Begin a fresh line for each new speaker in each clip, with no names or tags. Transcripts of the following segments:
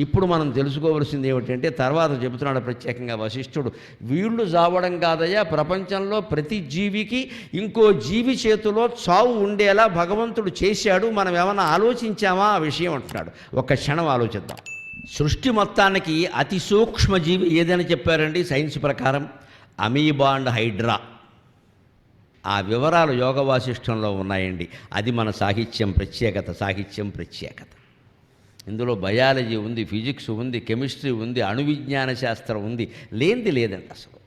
ఇప్పుడు మనం తెలుసుకోవలసింది ఏమిటంటే, తర్వాత చెబుతున్నాడు ప్రత్యేకంగా వశిష్ఠుడు, వీళ్ళు చావడం కాదయ్యా, ప్రపంచంలో ప్రతి జీవికి ఇంకో జీవి చేతిలో చావు ఉండేలా భగవంతుడు చేశాడు, మనం ఏమైనా ఆలోచించామా ఆ విషయం అంటున్నాడు. ఒక్క క్షణం ఆలోచిద్దాం. సృష్టి మొత్తానికి అతి సూక్ష్మజీవి ఏదని చెప్పారండి సైన్స్ ప్రకారం? Amoeba and hydra. ఆ వివరాలు యోగ వాసిష్టంలో ఉన్నాయండి. అది మన సాహిత్యం ప్రత్యేకత. ఇందులో బయాలజీ ఉంది, ఫిజిక్స్ ఉంది, కెమిస్ట్రీ ఉంది, అణువిజ్ఞాన శాస్త్రం ఉంది, లేనిది లేదండి అసలు.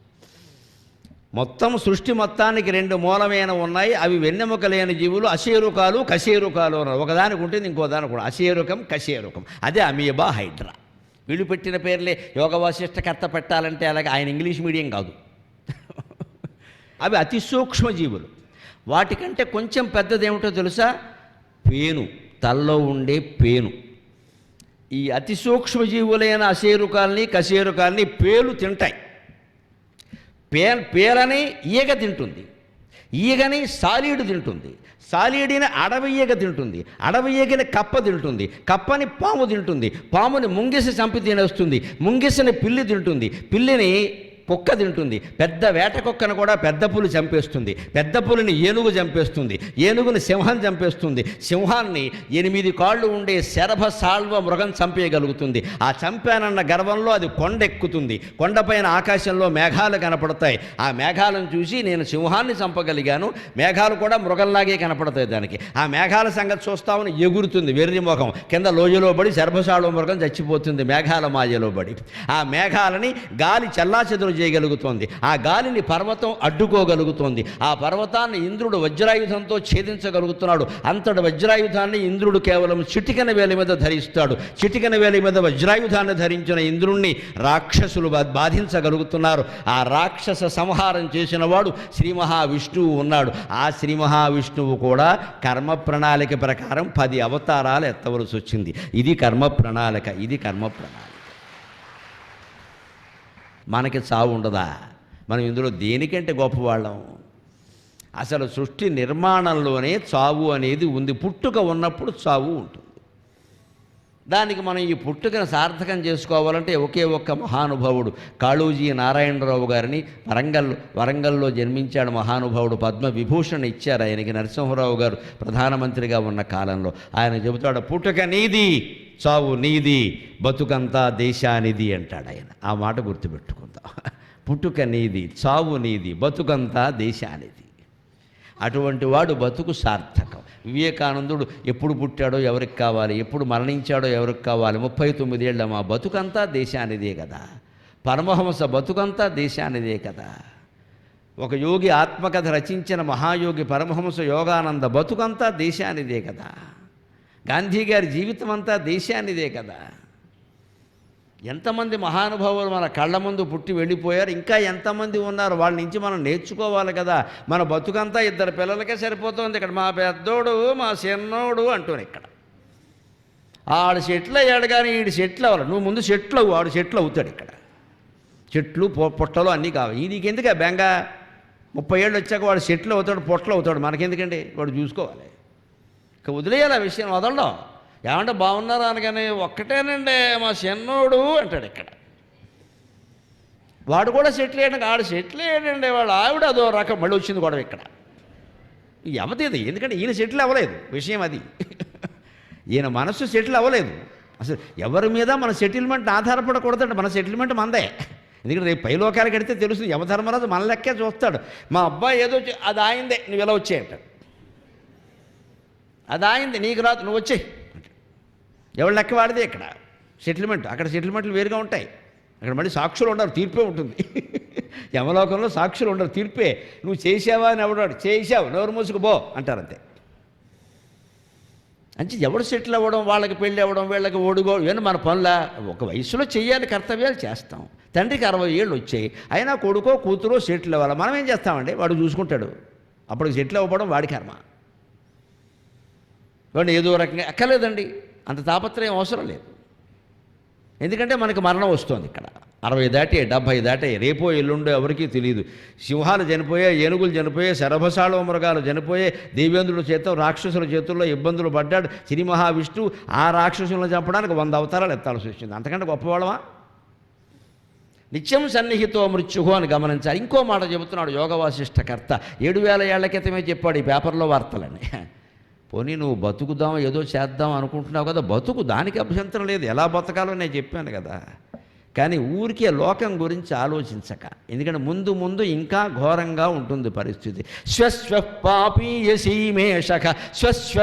మొత్తం సృష్టి మొత్తానికి 2 మూలమైన ఉన్నాయి. అవి వెన్నెముక లేని జీవులు, అశేరుకాలు కశేరుకాలు అన్నారు. ఒకదానికి ఉంటుంది, ఇంకో దానికి కూడా. అశేరుకం కశేరుకం, అదే అమీబా హైడ్రా. వీళ్ళు పెట్టిన పేర్లే. యోగ వాసిష్టకర్త పెట్టాలంటే అలాగే, ఆయన ఇంగ్లీష్ మీడియం కాదు. అవి అతి సూక్ష్మజీవులు. వాటికంటే కొంచెం పెద్దదేమిటో తెలుసా? పేను, తల్లో ఉండే పేను. ఈ అతి సూక్ష్మజీవులైన అశేరుకాల్ని కశేరుకాల్ని పేలు తింటాయి. పేలని ఈగ తింటుంది, ఈగని సాలీడు తింటుంది, సాలీడిని అడవి ఈగ తింటుంది, అడవి ఈగని కప్ప తింటుంది, కప్పని పాము తింటుంది, పాముని ముంగిస చంపి తినేస్తుంది, ముంగిసని పిల్లి తింటుంది, పిల్లిని కుక్క తింటుంది, పెద్ద వేట కుక్కను కూడా పెద్ద పులి చంపేస్తుంది, పెద్ద పులిని ఏనుగు చంపేస్తుంది, ఏనుగుని సింహం చంపేస్తుంది, సింహాన్ని 8 కాళ్ళు ఉండే శరభ సాల్వ మృగం చంపేయగలుగుతుంది. ఆ చంపానన్న గర్వంలో అది కొండెక్కుతుంది. కొండపైన ఆకాశంలో మేఘాలు కనపడతాయి. ఆ మేఘాలను చూసి నేను సింహాన్ని చంపగలిగాను, మేఘాలు కూడా మృగంలాగే కనపడతాయి దానికి. ఆ మేఘాల సంగతి చూస్తామని ఎగురుతుంది వెర్రి ముఖం, కింద లోయలో పడి శరభసాళవ మృగం చచ్చిపోతుంది మేఘాల మాయలో పడి. ఆ మేఘాలని గాలి చల్లాచెదురు చేయగలుగుతోంది, ఆ గాలిని పర్వతం అడ్డుకోగలుగుతోంది, ఆ పర్వతాన్ని ఇంద్రుడు వజ్రాయుధంతో ఛేదించగలుగుతున్నాడు. అంతటి వజ్రాయుధాన్ని ఇంద్రుడు కేవలం చిటికెన వేలి మీద ధరిస్తాడు. చిటికెన వేలి మీద వజ్రాయుధాన్ని ధరించిన ఇంద్రుణ్ణి రాక్షసులు బాధించగలుగుతున్నారు. ఆ రాక్షస సంహారం చేసిన వాడు శ్రీ మహావిష్ణువు ఉన్నాడు. ఆ శ్రీ మహావిష్ణువు కూడా కర్మ ప్రణాళిక ప్రకారం 10 అవతారాలు ఎత్తవలసి వచ్చింది. ఇది కర్మ ప్రణాళిక. మనకి చావు ఉండదా? మనం ఇందులో దేనికంటే గొప్పవాళ్ళం? అసలు సృష్టి నిర్మాణంలోనే చావు అనేది ఉంది. పుట్టుక ఉన్నప్పుడు చావు ఉంటుంది. దానికి మనం ఈ పుట్టుకను సార్థకం చేసుకోవాలంటే ఒకే ఒక్క మహానుభావుడు, కాళోజీ నారాయణరావు గారిని వరంగల్లో జన్మించాడు మహానుభావుడు. పద్మవిభూషణ్ ఇచ్చారు ఆయనకి నరసింహరావు గారు ప్రధానమంత్రిగా ఉన్న కాలంలో. ఆయన చెబుతాడు, పుట్టుక నీది, చావు నీది, బతుకంతా దేశానిది అంటాడు ఆయన. ఆ మాట గుర్తుపెట్టుకుందాం. పుట్టుక నీది, చావు నీది, బతుకంతా దేశానిది. అటువంటి వాడు బతుకు సార్థకం. వివేకానందుడు ఎప్పుడు పుట్టాడో ఎవరికి కావాలి, ఎప్పుడు మరణించాడో ఎవరికి కావాలి, 39 ఏళ్ళ మా బతుకంతా దేశానిదే కదా. పరమహంస బతుకంతా దేశానిదే కదా. ఒక యోగి ఆత్మకథ రచించిన మహాయోగి పరమహంస యోగానంద బతుకంతా దేశానిదే కదా. గాంధీ గారి జీవితం అంతా దేశానిదే కదా. ఎంతమంది మహానుభావులు మన కళ్ళ ముందు పుట్టి వెళ్ళిపోయారు, ఇంకా ఎంతమంది ఉన్నారు, వాళ్ళ నుంచి మనం నేర్చుకోవాలి కదా. మన బతుకంతా 2 పిల్లలకే సరిపోతుంది. ఇక్కడ మా పెద్దోడు, మా చిన్నోడు అంటూనే ఇక్కడ ఆడు సెటిల్ అయ్యాడు కానీ ఈడు సెటిల్ అవ్వాలి. నువ్వు ముందు సెటిల్ అవ్వు, ఆడు సెటిల్ అవుతాడు. ఇక్కడ చెట్లు పుట్టలు అన్నీ కావాలి. ఇది ఎందుకు బెంగ? 30 ఏళ్ళు వచ్చాక వాడు సెటిల్ అవుతాడు, పొట్టలు అవుతాడు. మనకెందుకండి? వాడు చూసుకోవాలి. ఇక వదిలేయాలి, ఆ విషయం వదలడం. ఏమంటే బాగున్నారా అనగానే ఒక్కటేనండి మా చిన్నోడు అంటాడు. ఇక్కడ వాడు కూడా సెటిల్ అయ్యాడు, ఆడు సెటిల్ అయ్యాడండి, వాడు ఆవిడ అదో రకం. మళ్ళీ వచ్చింది గొడవ ఇక్కడ. ఎవరిది? ఎందుకంటే ఈయన సెటిల్ అవ్వలేదు, విషయం అది. ఈయన మనస్సు సెటిల్ అవ్వలేదు. అసలు ఎవరి మీద మన సెటిల్మెంట్ ఆధారపడకూడదండి. మన సెటిల్మెంట్ మనదే. ఎందుకంటే రేపు పైలోకాలకు వెడితే తెలుస్తుంది. యమధర్మరాజు మన లెక్కే చూస్తాడు. మా అబ్బాయి ఏదో అది ఆయిందే, నువ్వు ఇలా వచ్చేయంటాడు. అది ఆయింది, నీకు రాదు, నువ్వు వచ్చే. ఎవరి లెక్క వాడిదే ఇక్కడ సెటిల్మెంట్. అక్కడ సెటిల్మెంట్లు వేరుగా ఉంటాయి. అక్కడ మళ్ళీ సాక్షులు ఉండరు, తీర్పే ఉంటుంది. యమలోకంలో సాక్షులు ఉండరు, తీర్పే. నువ్వు చేసావా అని ఎవడాడు, చేసావు, నోరు మూసుకుపో అంటారంతే. అంటే ఎవడు సెటిల్ అవ్వడం, వాళ్ళకి పెళ్ళి అవ్వడం, వీళ్ళకి ఓడుగో, ఇవన్నీ మన పనుల. ఒక వయసులో చెయ్యాలి, కర్తవ్యాలు చేస్తాం. తండ్రికి 60 ఏళ్ళు వచ్చాయి, అయినా కొడుకో కూతురో సెటిల్ అవ్వాలి. మనం ఏం చేస్తామండి? వాడు చూసుకుంటాడు. అప్పటికి సెటిల్ అవ్వడం వాడి కర్మ. వాడిని ఏదో రకంగా ఎక్కలేదండి, అంత తాపత్రయం అవసరం లేదు. ఎందుకంటే మనకి మరణం వస్తుంది ఇక్కడ. 60 దాటి 70 దాటి రేపో ఎల్లుండో ఎవరికీ తెలియదు. సింహాలు చనిపోయాయి, ఏనుగులు చనిపోయాయి, శరభసాళవ మృగాలు చనిపోయాయి, దేవేంద్రుల చేత రాక్షసుల చేతుల్లో ఇబ్బందులు పడ్డాడు శ్రీ మహావిష్ణువు. ఆ రాక్షసులను చంపడానికి 100 అవతారాలు ఎత్తాల్సి వచ్చింది. అంతకంటే గొప్పవాళ్ళమా? నిత్యం సన్నిహితో మృత్యుహో అని గమనించాలి. ఇంకో మాట చెబుతున్నాడు యోగ వాసిష్ఠకర్త. 7000 ఏళ్ల క్రితమే చెప్పాడు ఈ పేపర్లో వార్తలని. పోనీ నువ్వు బతుకుదాం ఏదో చేద్దాం అనుకుంటున్నావు కదా, బతుకు, దానికి అభ్యంతరం లేదు, ఎలా బతకాలో నేను చెప్పాను కదా. కానీ ఊరికే లోకం గురించి ఆలోచించక, ఎందుకంటే ముందు ముందు ఇంకా ఘోరంగా ఉంటుంది పరిస్థితి. స్వస్వ పాపీయసీమేషక స్వస్వ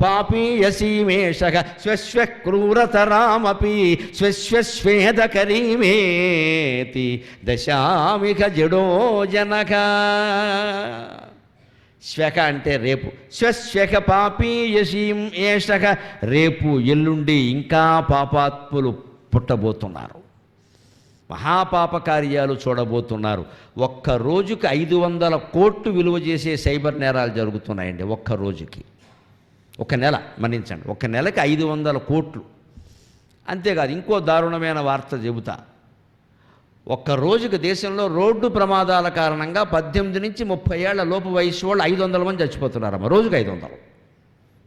పాపీయసీమేషక స్వస్వ క్రూరతరామపి స్వస్వేదకరీమేతి దశామిక జడో జనక. శ్వక అంటే రేపు, స్వస్వక పాపీయసీం ఏషక, రేపు ఎల్లుండి ఇంకా పాపాత్ములు పుట్టబోతున్నారు, మహాపాప కార్యాలు చూడబోతున్నారు. ఒక్క రోజుకి 500 కోట్లు విలువ చేసే సైబర్ నేరాలు జరుగుతున్నాయండి. ఒక్క రోజుకి, ఒక నెల మన్నించండి, ఒక నెలకి 500 కోట్లు. అంతేకాదు, ఇంకో దారుణమైన వార్త చెబుతా. ఒక్క రోజుకి దేశంలో రోడ్డు ప్రమాదాల కారణంగా 18 నుంచి 30 ఏళ్ల లోపు వయసు వాళ్ళు 500 మంది చచ్చిపోతున్నారమ్మ. రోజుకు 500,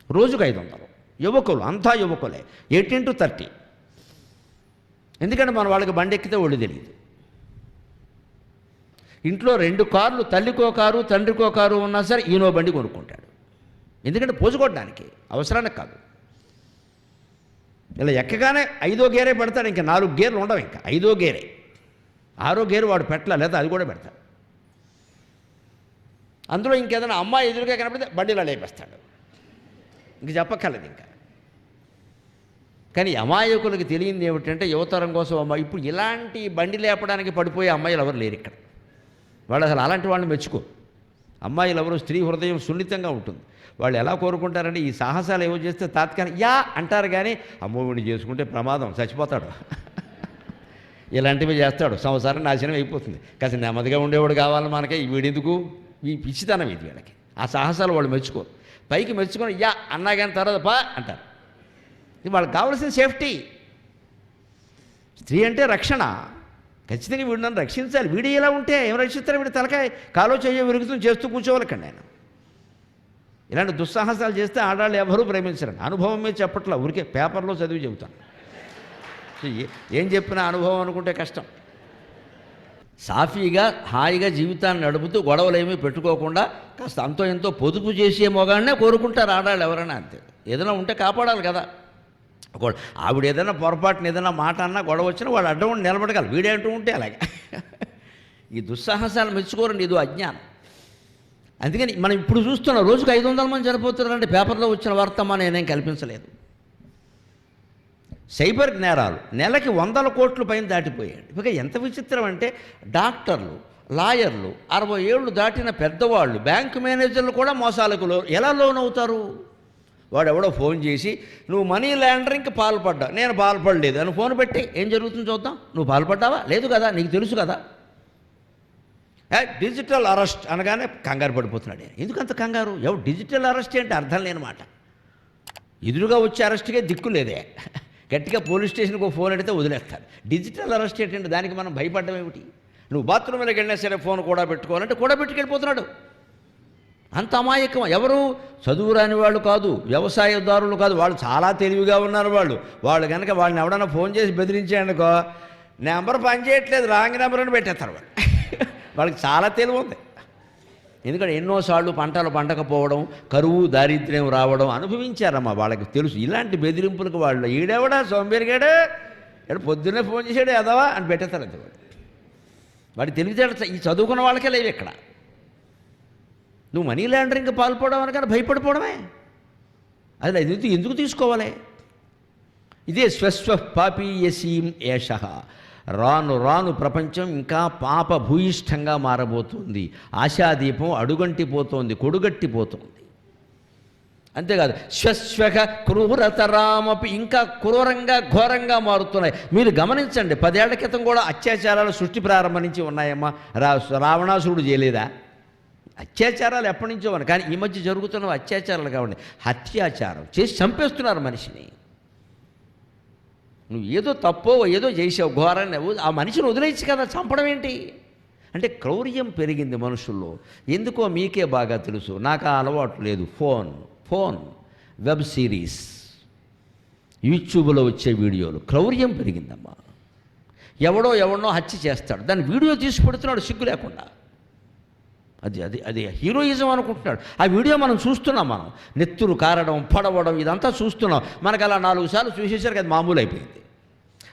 రోజుకు 500 యువకులు, అంతా యువకులే, 18 to 30. ఎందుకంటే మన వాళ్ళకి బండి ఎక్కితే ఒళ్ళు తెలియదు. ఇంట్లో 2 కార్లు, తల్లికో కారు తండ్రికో కారు ఉన్నా సరే ఈనో బండి కొనుక్కుంటాడు. ఎందుకంటే పోజుకోవడానికి, అవసరానికి కాదు. ఇలా ఎక్కగానే 5వ గేరే పెడతాడు, ఇంకా 4 గేర్లు ఉండవు, ఇంకా 5వ గేరే. 6వ గేరు వాడు పెట్టలే, లేదా అది కూడా పెడతాడు. అందులో ఇంకేదైనా అమ్మాయి ఎదురుగా కనపడితే బండిలో లేపేస్తాడు, ఇంక చెప్పక్కర్లేదు ఇంకా. కానీ అమాయకులకి తెలియంది ఏమిటంటే యువతరం కోసం అమ్మాయి, ఇప్పుడు ఇలాంటి బండి లేపడానికి పడిపోయే అమ్మాయిలు ఎవరు లేరు ఇక్కడ. వాళ్ళు అసలు అలాంటి వాళ్ళని మెచ్చుకో. అమ్మాయిలు ఎవరు, స్త్రీ హృదయం సున్నితంగా ఉంటుంది. వాళ్ళు ఎలా కోరుకుంటారంటే ఈ సాహసాలు ఏవో చేస్తే తాత్కాలిక యా అంటారు, కానీ అమ్మో వీడిని చేసుకుంటే ప్రమాదం, చచ్చిపోతాడు, ఇలాంటివి చేస్తాడు, సంసారం నాశనం అయిపోతుంది, కాస్త నెమ్మదిగా ఉండేవాడు కావాలి మనకే, వీడెందుకు, ఈ పిచ్చితనం ఇది వీళ్ళకి. ఆ సాహసాలు వాళ్ళు మెచ్చుకోరు. పైకి మెచ్చుకొని యా అన్నా కానీ తర్వాత పా అంటారు. ఇది వాళ్ళకి కావాల్సిన సేఫ్టీ. స్త్రీ అంటే రక్షణ, ఖచ్చితంగా వీడు నన్ను రక్షించాలి. వీడు ఇలా ఉంటే ఏం రక్షిస్తారు? వీడు తలకాయ కాలో చెయ్యో విరుగుతుంది చేస్తూ కూర్చోవాలకండి నేను. ఇలాంటి దుస్సాహసాలు చేస్తే ఆడాళ్ళు ఎవరూ ప్రేమించరండి. అనుభవం మీద చెప్పట్లా, ఊరికే పేపర్లో చదివి చెబుతాను. ఏం చెప్పినా అనుభవం అనుకుంటే కష్టం. సాఫీగా హాయిగా జీవితాన్ని నడుపుతూ గొడవలు ఏమీ పెట్టుకోకుండా కాస్త అంతో ఎంతో పొదుపు చేసే మొగాడినే కోరుకుంటారు ఆడాళ్ళు ఎవరైనా. అంతే, ఏదైనా ఉంటే కాపాడాలి కదా. ఆవిడ ఏదైనా పొరపాటున ఏదైనా మాట అన్నా గొడవ వచ్చినా వాడు అడ్డం ఉండి నిలబడగలరు, వీడే అంటూ ఉంటే అలాగే. ఈ దుస్సాహసాలు మెచ్చుకోరండి, ఇది అజ్ఞానం. అందుకని మనం ఇప్పుడు చూస్తున్నాం, రోజుకు 500 మంది చనిపోతున్నారంటే పేపర్లో వచ్చిన వార్త నేనేం కల్పించలేదు. సైబర్ నేరాలు నెలకి 100 కోట్ల పైన దాటిపోయాడు. ఇక ఎంత విచిత్రం అంటే డాక్టర్లు, లాయర్లు, 60 ఏళ్ళు దాటిన పెద్దవాళ్ళు, బ్యాంకు మేనేజర్లు కూడా మోసాలకు ఎలా లోన్ అవుతారు? వాడు ఎవడో ఫోన్ చేసి నువ్వు మనీ లాండరింగ్కి పాల్పడ్డా, నేను పాల్పడలేదు అని ఫోన్ పెట్టి ఏం జరుగుతుందో చూద్దాం. నువ్వు పాల్పడ్డావా? లేదు కదా, నీకు తెలుసు కదా. డిజిటల్ అరెస్ట్ అనగానే కంగారు పడిపోతున్నాడు. ఎందుకంత కంగారు? ఎవరు డిజిటల్ అరెస్ట్ అంటే అర్థం లేని మాట. ఎదురుగా వచ్చే అరెస్ట్కే దిక్కు లేదే. గట్టిగా పోలీస్ స్టేషన్కి ఒక ఫోన్ అడిగితే వదిలేస్తారు. డిజిటల్ అరెస్ట్ ఏంటంటే దానికి మనం భయపడ్డం ఏమిటి? నువ్వు బాత్రూంలోకి వెళ్ళినా సరే ఫోన్ కూడా పెట్టుకోవాలంటే కూడా పెట్టుకెళ్ళిపోతున్నాడు. అంత అమాయకం. ఎవరు? చదువు రాని వాళ్ళు కాదు, వ్యవసాయదారులు కాదు, వాళ్ళు చాలా తెలివిగా ఉన్నారు. వాళ్ళు కనుక వాళ్ళని ఎవడన్నా ఫోన్ చేసి బెదిరించాడనుకో, నెంబర్ పనిచేయట్లేదు రాంగ్ నెంబర్ అని పెట్టేస్తారు. వాళ్ళకి చాలా తెలివి ఉంది. ఎందుకంటే ఎన్నోసార్లు పంటలు పండకపోవడం, కరువు దారిద్ర్యం రావడం అనుభవించారమ్మా. వాళ్ళకి తెలుసు ఇలాంటి బెదిరింపులకు. వాళ్ళు ఈడెవడా సోంబేరిగాడే, ఇక్కడ పొద్దున్నే ఫోన్ చేసాడు ఎదవా అని పెట్టేస్తారు. అంతే వాడి తెలివితేట ఈ చదువుకున్న వాళ్ళకే లేవు ఇక్కడ. నువ్వు మనీ లాండరింగ్కి పాల్పోవడం అనగానే భయపడిపోవడమే. అది ఎందుకు తీసుకోవాలి? ఇదే స్వస్వ పాపీయసీం ఏషః. రాను రాను ప్రపంచం ఇంకా పాప భూయిష్టంగా మారబోతుంది. ఆశాదీపం అడుగంటిపోతోంది, కొడుగట్టిపోతుంది. అంతేకాదు స్వస్వక క్రూరతరామపి, ఇంకా క్రూరంగా ఘోరంగా మారుతున్నాయి. మీరు గమనించండి, 10 ఏళ్ల క్రితం కూడా అత్యాచారాలు సృష్టి ప్రారంభం నుంచి ఉన్నాయమ్మా. రావణాసురుడు చేయలేదా? అత్యాచారాలు ఎప్పటి నుంచో ఉన్నాయి. కానీ ఈ మధ్య జరుగుతున్న అత్యాచారాలు కావండి, హత్యాచారం చేసి చంపేస్తున్నారు మనిషిని. నువ్వు ఏదో తప్పో ఏదో చేసావు ఘోరాన్ని, ఆ మనిషిని వదిలేయచ్చు కదా, చంపడం ఏంటి అంటే క్రౌర్యం పెరిగింది మనుషుల్లో. ఎందుకో మీకే బాగా తెలుసు, నాకు ఆ అలవాటు లేదు. ఫోన్ వెబ్ సిరీస్, యూట్యూబ్లో వచ్చే వీడియోలు, క్రౌర్యం పెరిగిందమ్మా. ఎవడో హత్య చేస్తాడు, దాన్ని వీడియో తీసి పెడుతున్నాడు సిగ్గు లేకుండా. అది హీరోయిజం అనుకుంటున్నాడు. ఆ వీడియో మనం చూస్తున్నాం, మనం నెత్తురు కారడం, పడవడం ఇదంతా చూస్తున్నాం. మనకు అలా 4 సార్లు చూసేసరికి అది మామూలు అయిపోయింది.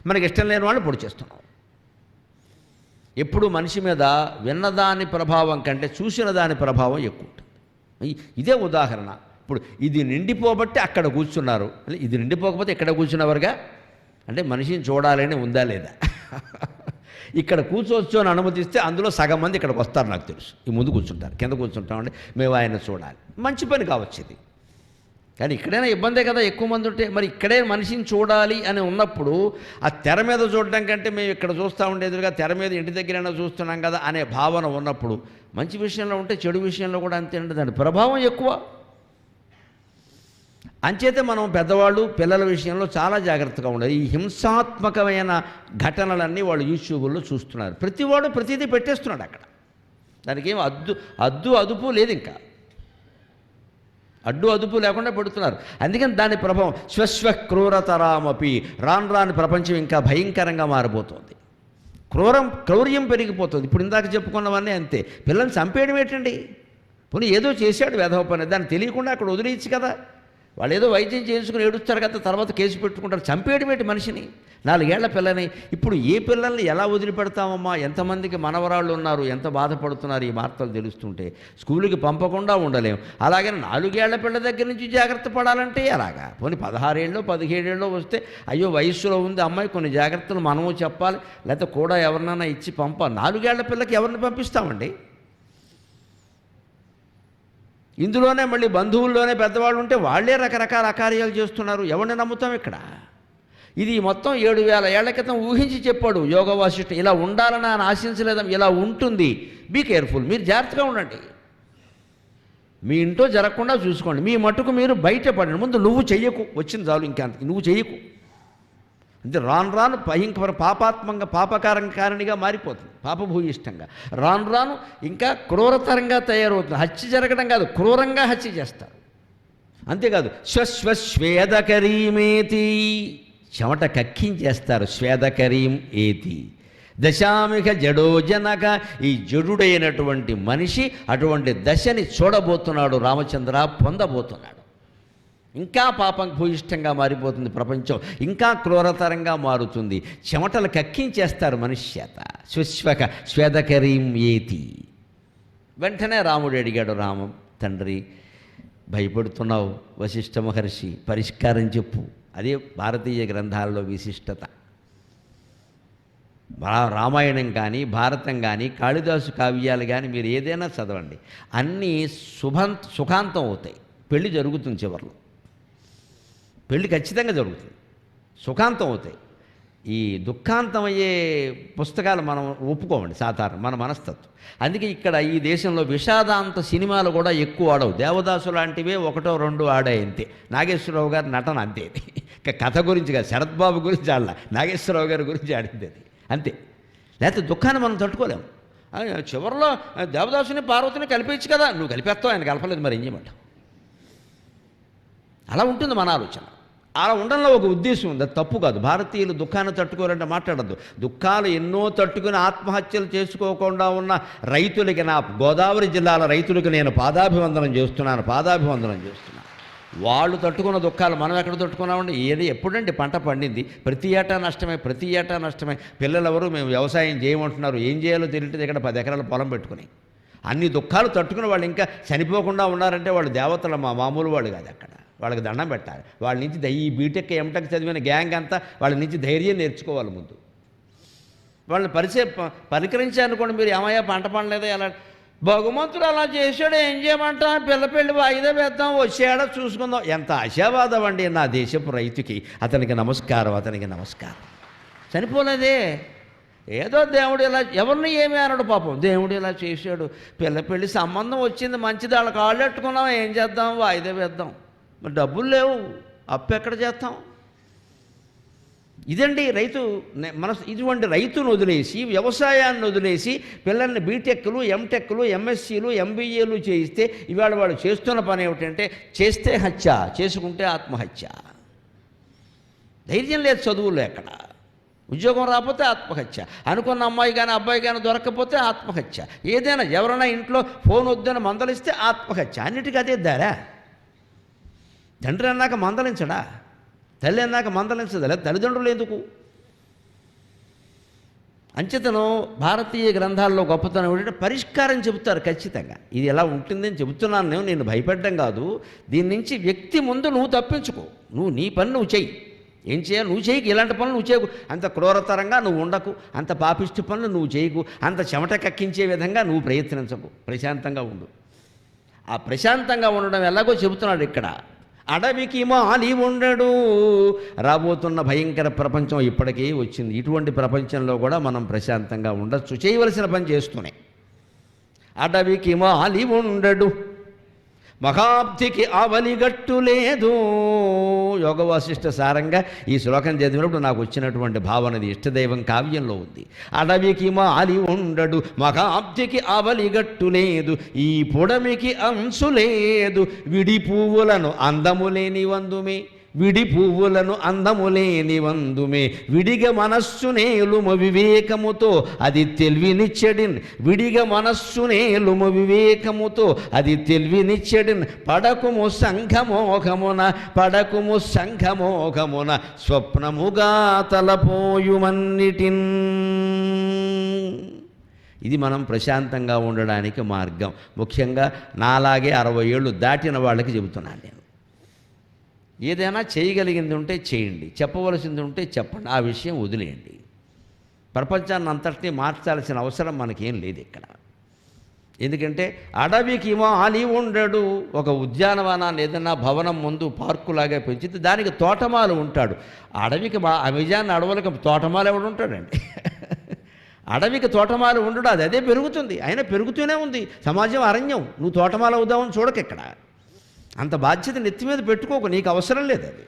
మనకి ఇష్టం లేని వాళ్ళని పొడి చేస్తున్నాం. ఎప్పుడు మనిషి మీద విన్నదాని ప్రభావం కంటే చూసిన దాని ప్రభావం ఎక్కువ ఉంటుంది. ఇదే ఉదాహరణ. ఇప్పుడు ఇది నిండిపోబట్టి అక్కడ కూర్చున్నారు, ఇది నిండిపోకపోతే ఇక్కడ కూర్చున్నవారుగా అంటే మనిషిని చూడాలని ఉందా లేదా. ఇక్కడ కూర్చోవచ్చు అని అనుమతిస్తే అందులో సగం మంది ఇక్కడికి వస్తారు, నాకు తెలుసు. ఈ ముందు కూర్చుంటారు, కింద కూర్చుంటామంటే మేము ఆయన చూడాలి, మంచి పని కావచ్చు ఇది. కానీ ఇక్కడైనా ఇబ్బందే కదా, ఎక్కువ మంది ఉంటే. మరి ఇక్కడే మనిషిని చూడాలి అని ఉన్నప్పుడు ఆ తెర మీద చూడడం కంటే మేము ఇక్కడ చూస్తూ ఉండేదిగా తెర మీద ఇంటి దగ్గరైనా చూస్తున్నాం కదా అనే భావన ఉన్నప్పుడు మంచి విషయంలో ఉంటే చెడు విషయంలో కూడా అంతే ఉంటుంది, దాని ప్రభావం ఎక్కువ. అంచేతే మనం పెద్దవాళ్ళు పిల్లల విషయంలో చాలా జాగ్రత్తగా ఉండాలి. ఈ హింసాత్మకమైన ఘటనలన్నీ వాళ్ళు యూట్యూబ్లో చూస్తున్నారు. ప్రతివాడు ప్రతిదీ పెట్టేస్తున్నాడు అక్కడ. దానికి ఏం అదుపు లేదు, ఇంకా అదుపు లేకుండా పెడుతున్నారు. అందుకని దాని ప్రభావం స్వస్వ క్రూరతరామపి, రాను ప్రపంచం ఇంకా భయంకరంగా మారిపోతుంది. క్రౌర్యం పెరిగిపోతుంది. ఇప్పుడు ఇందాక చెప్పుకున్నవన్నీ అంతే. పిల్లల్ని చంపేయడం ఏంటండి? పోనీ ఏదో చేశాడు వెధవ పని, దాన్ని తెలియకుండా అక్కడ వదిలేయచ్చు కదా. వాళ్ళు ఏదో వైద్యం చేసుకుని ఏడుస్తారు కదా, తర్వాత కేసు పెట్టుకుంటారు. చంపేయడం ఏంటి మనిషిని? 4 ఏళ్ల పిల్లని. ఇప్పుడు ఏ పిల్లల్ని ఎలా వదిలిపెడతామమ్మా? ఎంతమందికి మనవరాళ్ళు ఉన్నారు, ఎంత బాధపడుతున్నారు ఈ వార్తలు తెలుస్తుంటే. స్కూలుకి పంపకుండా ఉండలేం. అలాగే 4 ఏళ్ల పిల్ల దగ్గర నుంచి జాగ్రత్త పడాలంటే ఎలాగా? పోనీ 16 ఏళ్ళో 17 ఏళ్ళో వస్తే అయ్యో వయస్సులో ఉంది అమ్మాయి, కొన్ని జాగ్రత్తలు మనము చెప్పాలి, లేకపోతే కూడా ఎవరినైనా ఇచ్చి 4 ఏళ్ల పిల్లకి ఎవరిని పంపిస్తామండి? ఇందులోనే మళ్ళీ బంధువుల్లోనే పెద్దవాళ్ళు ఉంటే వాళ్ళే రకరకాల అకార్యాలు చేస్తున్నారు. ఎవరిని నమ్ముతాం ఇక్కడ? ఇది మొత్తం 7,000 ఏళ్ల క్రితం ఊహించి చెప్పాడు యోగ వాసిష్ఠ. ఇలా ఉండాలని ఆయన ఆశించలేదాం, ఇలా ఉంటుంది, బీ కేర్ఫుల్, మీరు జాగ్రత్తగా ఉండండి, మీ ఇంట్లో జరగకుండా చూసుకోండి, మీ మట్టుకు మీరు బయటపడండి, ముందు నువ్వు చెయ్యకు, వచ్చింది చాలు, ఇంకా నువ్వు చెయ్యకు. అంటే రాను భయంకర పాపకారణిగా మారిపోతుంది, పాపభూయిష్టంగా. రాను ఇంకా క్రూరతరంగా తయారవుతుంది. హత్య జరగడం కాదు, క్రూరంగా హత్య చేస్తారు. అంతేకాదు స్వేదకరీమేతి, చెమట కక్కించేస్తారు. స్వేదకరీం ఏతి దశామిక జడో జనక, ఈ జడుడైనటువంటి మనిషి అటువంటి దశని చూడబోతున్నాడు రామచంద్ర, పొందబోతున్నాడు. ఇంకా పాపం భూయిష్టంగా మారిపోతుంది ప్రపంచం, ఇంకా క్రూరతరంగా మారుతుంది. చెమటలు కక్కించేస్తారు మనిషి చేత. స్వేదకరీం ఏతి. వెంటనే రాముడు అడిగాడు, రామం తండ్రి భయపడుతున్నావు వశిష్ఠ మహర్షి, పరిష్కారం చెప్పు. అదే భారతీయ గ్రంథాలలో విశిష్టత. రామాయణం కానీ భారతం కానీ కాళిదాసు కావ్యాలు కానీ మీరు ఏదైనా చదవండి, అన్నీ సుఖాంతం అవుతాయి. పెళ్ళి జరుగుతుంది, చివరిలో పెళ్ళి ఖచ్చితంగా జరుగుతుంది, సుఖాంతం అవుతాయి. ఈ దుఃఖాంతమయ్యే పుస్తకాలు మనం ఒప్పుకోమండి సాధారణ మన మనస్తత్వం. అందుకే ఇక్కడ ఈ దేశంలో విషాదాంత సినిమాలు కూడా ఎక్కువ ఆడవు. దేవదాసు లాంటివే 1-2 ఆడాయి అంతే. నాగేశ్వరరావు గారి నటన అంతే. కథ గురించి కాదు, శరత్బాబు గురించి ఆడాల, నాగేశ్వరరావు గారి గురించి ఆడింది అది అంతే. లేకపోతే దుఃఖాన్ని మనం తట్టుకోలేము. చివరిలో దేవదాసుని పార్వతిని కలిపేయచ్చు కదా, నువ్వు కలిపేస్తావు, ఆయన కలపలేదు, మరి ఏం చేయమంటావు? అలా ఉంటుంది మన ఆలోచన. అలా ఉండడంలో ఒక ఉద్దేశం ఉంది, అది తప్పు కాదు. భారతీయులు దుఃఖాన్ని తట్టుకోవాలంటే మాట్లాడద్దు. దుఃఖాలు ఎన్నో తట్టుకుని ఆత్మహత్యలు చేసుకోకుండా ఉన్న రైతులకి, నా గోదావరి జిల్లాల రైతులకి నేను పాదాభివందనం చేస్తున్నాను. వాళ్ళు తట్టుకున్న దుఃఖాలు మనం ఎక్కడ తట్టుకున్నామండి? ఎప్పుడండి పంట పండింది? ప్రతి ఏటా నష్టమే. పిల్లలు ఎవరు మేము వ్యవసాయం చేయమంటున్నారు, ఏం చేయాలో తెలియదు. ఇక్కడ 10 ఎకరాల పొలం పెట్టుకుని అన్ని దుఃఖాలు తట్టుకుని వాళ్ళు ఇంకా చనిపోకుండా ఉన్నారంటే వాళ్ళు దేవతలు, మామూలు వాళ్ళు కాదు. అక్కడ వాళ్ళకి దండం పెట్టాలి. వాళ్ళ నుంచి ఈ బీటెక్ ఎంటెక్ చదివిన గ్యాంగ్ అంతా వాళ్ళ నుంచి ధైర్యం నేర్చుకోవాలి. ముందు వాళ్ళని పరికరించారనుకోండి, మీరు ఏమయ్యా పంట పండలేదా, ఎలా భగవంతుడు అలా చేశాడు, ఏం చేయమంటాం, పెళ్ళి వాయిదా వేద్దాం, వచ్చేయాడో చూసుకుందాం. ఎంత ఆశావాదం అండి నా దేశపు రైతుకి. అతనికి నమస్కారం. చనిపోలేదే, ఏదో దేవుడు ఇలా ఎవరిని ఏమీ అనడు పాపం. దేవుడు ఇలా చేశాడు, పెళ్ళి సంబంధం వచ్చింది, మంచిది, వాళ్ళ కాళ్ళు పెట్టుకున్నాం, ఏం చేద్దాం, వాయిదా వేద్దాం. మరి డబ్బులు లేవు, అప్పు ఎక్కడ చేస్తాం? ఇదండి రైతు ఇటువంటి రైతును వదిలేసి, వ్యవసాయాన్ని వదిలేసి, పిల్లల్ని బీటెక్లు, ఎంటెక్లు, ఎంఎస్సీలు, ఎంబీఏలు చేయిస్తే ఇవాళ వాడు చేస్తున్న పని ఏమిటంటే, చేస్తే హత్య, చేసుకుంటే ఆత్మహత్య. ధైర్యం లేదు చదువులు ఎక్కడ, ఉద్యోగం రాకపోతే ఆత్మహత్య, అనుకున్న అమ్మాయి కానీ అబ్బాయి కానీ దొరకకపోతే ఆత్మహత్య, ఏదైనా ఎవరైనా ఇంట్లో ఫోన్ వద్దని మందలిస్తే ఆత్మహత్య. అన్నిటికీ అదే దారా? తండ్రి అన్నాక మందలించడా? తల్లి అన్నాక మందలించదా? లేదా తల్లిదండ్రులు ఎందుకు? అంచేతను భారతీయ గ్రంథాల్లో గొప్పతనం ఏంటంటే పరిష్కారం చెబుతారు ఖచ్చితంగా. ఇది ఎలా ఉంటుందని చెబుతున్నాను నేను భయపడడం కాదు. దీని నుంచి వ్యక్తి ముందు నువ్వు తప్పించుకో, నువ్వు నీ పని నువ్వు చెయ్యి. ఏం చేయాలి? నువ్వు చేయకు, ఇలాంటి పనులు నువ్వు చేయకు, అంత క్రూరతరంగా నువ్వు ఉండకు, అంత పాపిష్టి పనులు నువ్వు చేయకు, అంత చెమట కక్కించే విధంగా నువ్వు ప్రయత్నించకు, ప్రశాంతంగా ఉండు. ఆ ప్రశాంతంగా ఉండడం ఎలాగో చెబుతున్నాడు ఇక్కడ. అడవికి మాలి ఉండడు. రాబోతున్న భయంకర ప్రపంచం ఇప్పటికే వచ్చింది. ఇటువంటి ప్రపంచంలో కూడా మనం ప్రశాంతంగా ఉండొచ్చు, చేయవలసిన పని చేస్తూనే. అడవికి మాలి ఉండడు, మహాబ్ధికి ఆవలిగట్టు లేదు. యోగ వాసిష్ఠ సారంగా ఈ శ్లోకం చదివినప్పుడు నాకు వచ్చినటువంటి భావనది ఇష్టదైవం కావ్యంలో ఉంది. అడవికి మాలి ఉండడు, మహాబ్ధికి ఆవలిగట్టు లేదు, ఈ పొడమికి అంశు లేదు, విడి పువ్వులను అందములేని వందుమే, విడి పువ్వులను అందములేని వందుమే, విడిగ మనస్సునేలుమ వివేకముతో అది తెలివినిచ్చడిన్, విడిగ మనస్సునేలుమ వివేకముతో అది తెలివినిచ్చడిన్, పడకుము సంఘమోఘమున, పడకుము సంఘమోఘమున, స్వప్నముగా తలపోయుమన్నిటిన్. ఇది మనం ప్రశాంతంగా ఉండడానికి మార్గం. ముఖ్యంగా నాలాగే 60 ఏళ్ళు దాటిన వాళ్ళకి చెబుతున్నాను నేను. ఏదైనా చేయగలిగింది ఉంటే చేయండి, చెప్పవలసింది ఉంటే చెప్పండి, ఆ విషయం వదిలేయండి. ప్రపంచాన్ని అంతటినీ మార్చాల్సిన అవసరం మనకేం లేదు ఇక్కడ. ఎందుకంటే అడవికి మాలి ఉండడు. ఒక ఉద్యానవనాన్ని ఏదైనా భవనం ముందు పార్కులాగా పెంచితే దానికి తోటమాలు ఉంటాడు. అడవికి అమెజాన్ అడవులకు తోటమాలు ఎవడు ఉంటాడండి? అడవికి తోటమాలు ఉండడు, అది అదే పెరుగుతుంది. అయినా పెరుగుతూనే ఉంది. సమాజం అరణ్యం, నువ్వు తోటమాల అవుదామని చూడకెక్కడ. అంత బాధ్యత నెత్తి మీద పెట్టుకోకు, నీకు అవసరం లేదు అది.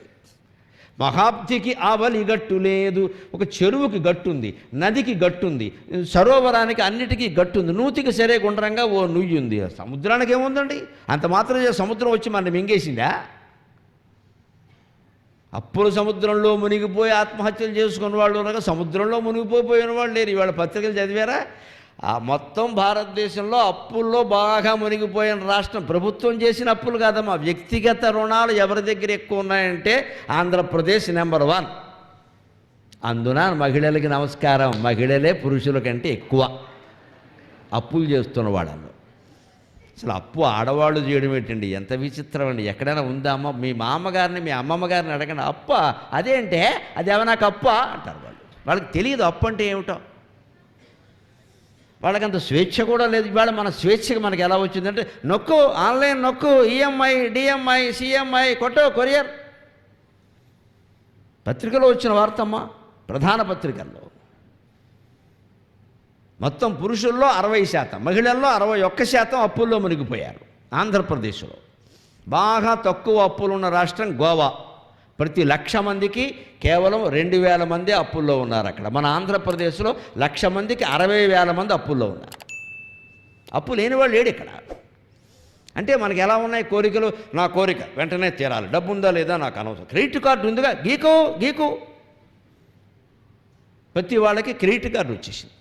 మహాబ్ధికి ఆవలి గట్టు లేదు. ఒక చెరువుకి గట్టుంది, నదికి గట్టుంది, సరోవరానికి అన్నిటికీ గట్టుంది, నూతికి సరే గుండ్రంగా ఓ నుయ్యి ఉంది. సముద్రానికి ఏముందండి? అంత మాత్రం సముద్రం వచ్చి మన మింగేసిందా? అప్పులు సముద్రంలో మునిగిపోయి ఆత్మహత్యలు చేసుకున్న వాళ్ళు ఉండగా సముద్రంలో మునిగిపోయిన వాళ్ళు లేరు. ఇవాళ పత్రికలు చదివారా? ఆ మొత్తం భారతదేశంలో అప్పుల్లో బాగా మునిగిపోయిన రాష్ట్రం ప్రభుత్వం చేసిన అప్పులు కాదమ్మా, వ్యక్తిగత రుణాలు ఎవరి దగ్గర ఎక్కువ ఉన్నాయంటే ఆంధ్రప్రదేశ్ నెంబర్ 1. అందున మహిళలకి నమస్కారం, మహిళలే పురుషుల కంటే ఎక్కువ అప్పులు చేస్తున్న వాళ్ళను. అసలు అప్పు ఆడవాళ్ళు చేయడం ఏంటండి? ఎంత విచిత్రం అండి. ఎక్కడైనా ఉందా అమ్మ? మీ మామగారిని మీ అమ్మమ్మ గారిని అడగండి, అప్ప అదేంటే అదేమన్నా అప్ప అంటారు వాళ్ళు. వాళ్ళకి తెలియదు అప్పు అంటే ఏమిటో. వాళ్ళకంత స్వేచ్ఛ కూడా లేదు. ఇవాళ మన స్వేచ్ఛగా మనకి ఎలా వచ్చిందంటే నొక్కు, ఆన్లైన్ నొక్కు, ఈఎంఐ, డిఎంఐ, సిఎంఐ, కొట్టో, కొరియర్. పత్రికలో వచ్చిన వార్తమ్మ, ప్రధాన పత్రికల్లో. మొత్తం పురుషుల్లో 60%, మహిళల్లో 61% అప్పుల్లో మునిగిపోయారు ఆంధ్రప్రదేశ్లో. బాగా తక్కువ అప్పులున్న రాష్ట్రం గోవా. ప్రతి 1,00,000 మందికి కేవలం 2,000 మంది అప్పుల్లో ఉన్నారు అక్కడ. మన ఆంధ్రప్రదేశ్లో 1,00,000 మందికి 60,000 మంది అప్పుల్లో ఉన్నారు. అప్పు లేనివాళ్ళు లేడు ఇక్కడ. అంటే మనకి ఎలా ఉన్నాయి కోరికలు? నా కోరిక వెంటనే తీరాలి, డబ్బు ఉందా లేదా నాకు అనవసరం, క్రెడిట్ కార్డు ఉందిగా గీకు. ప్రతి వాళ్ళకి క్రెడిట్ కార్డు వచ్చేసింది.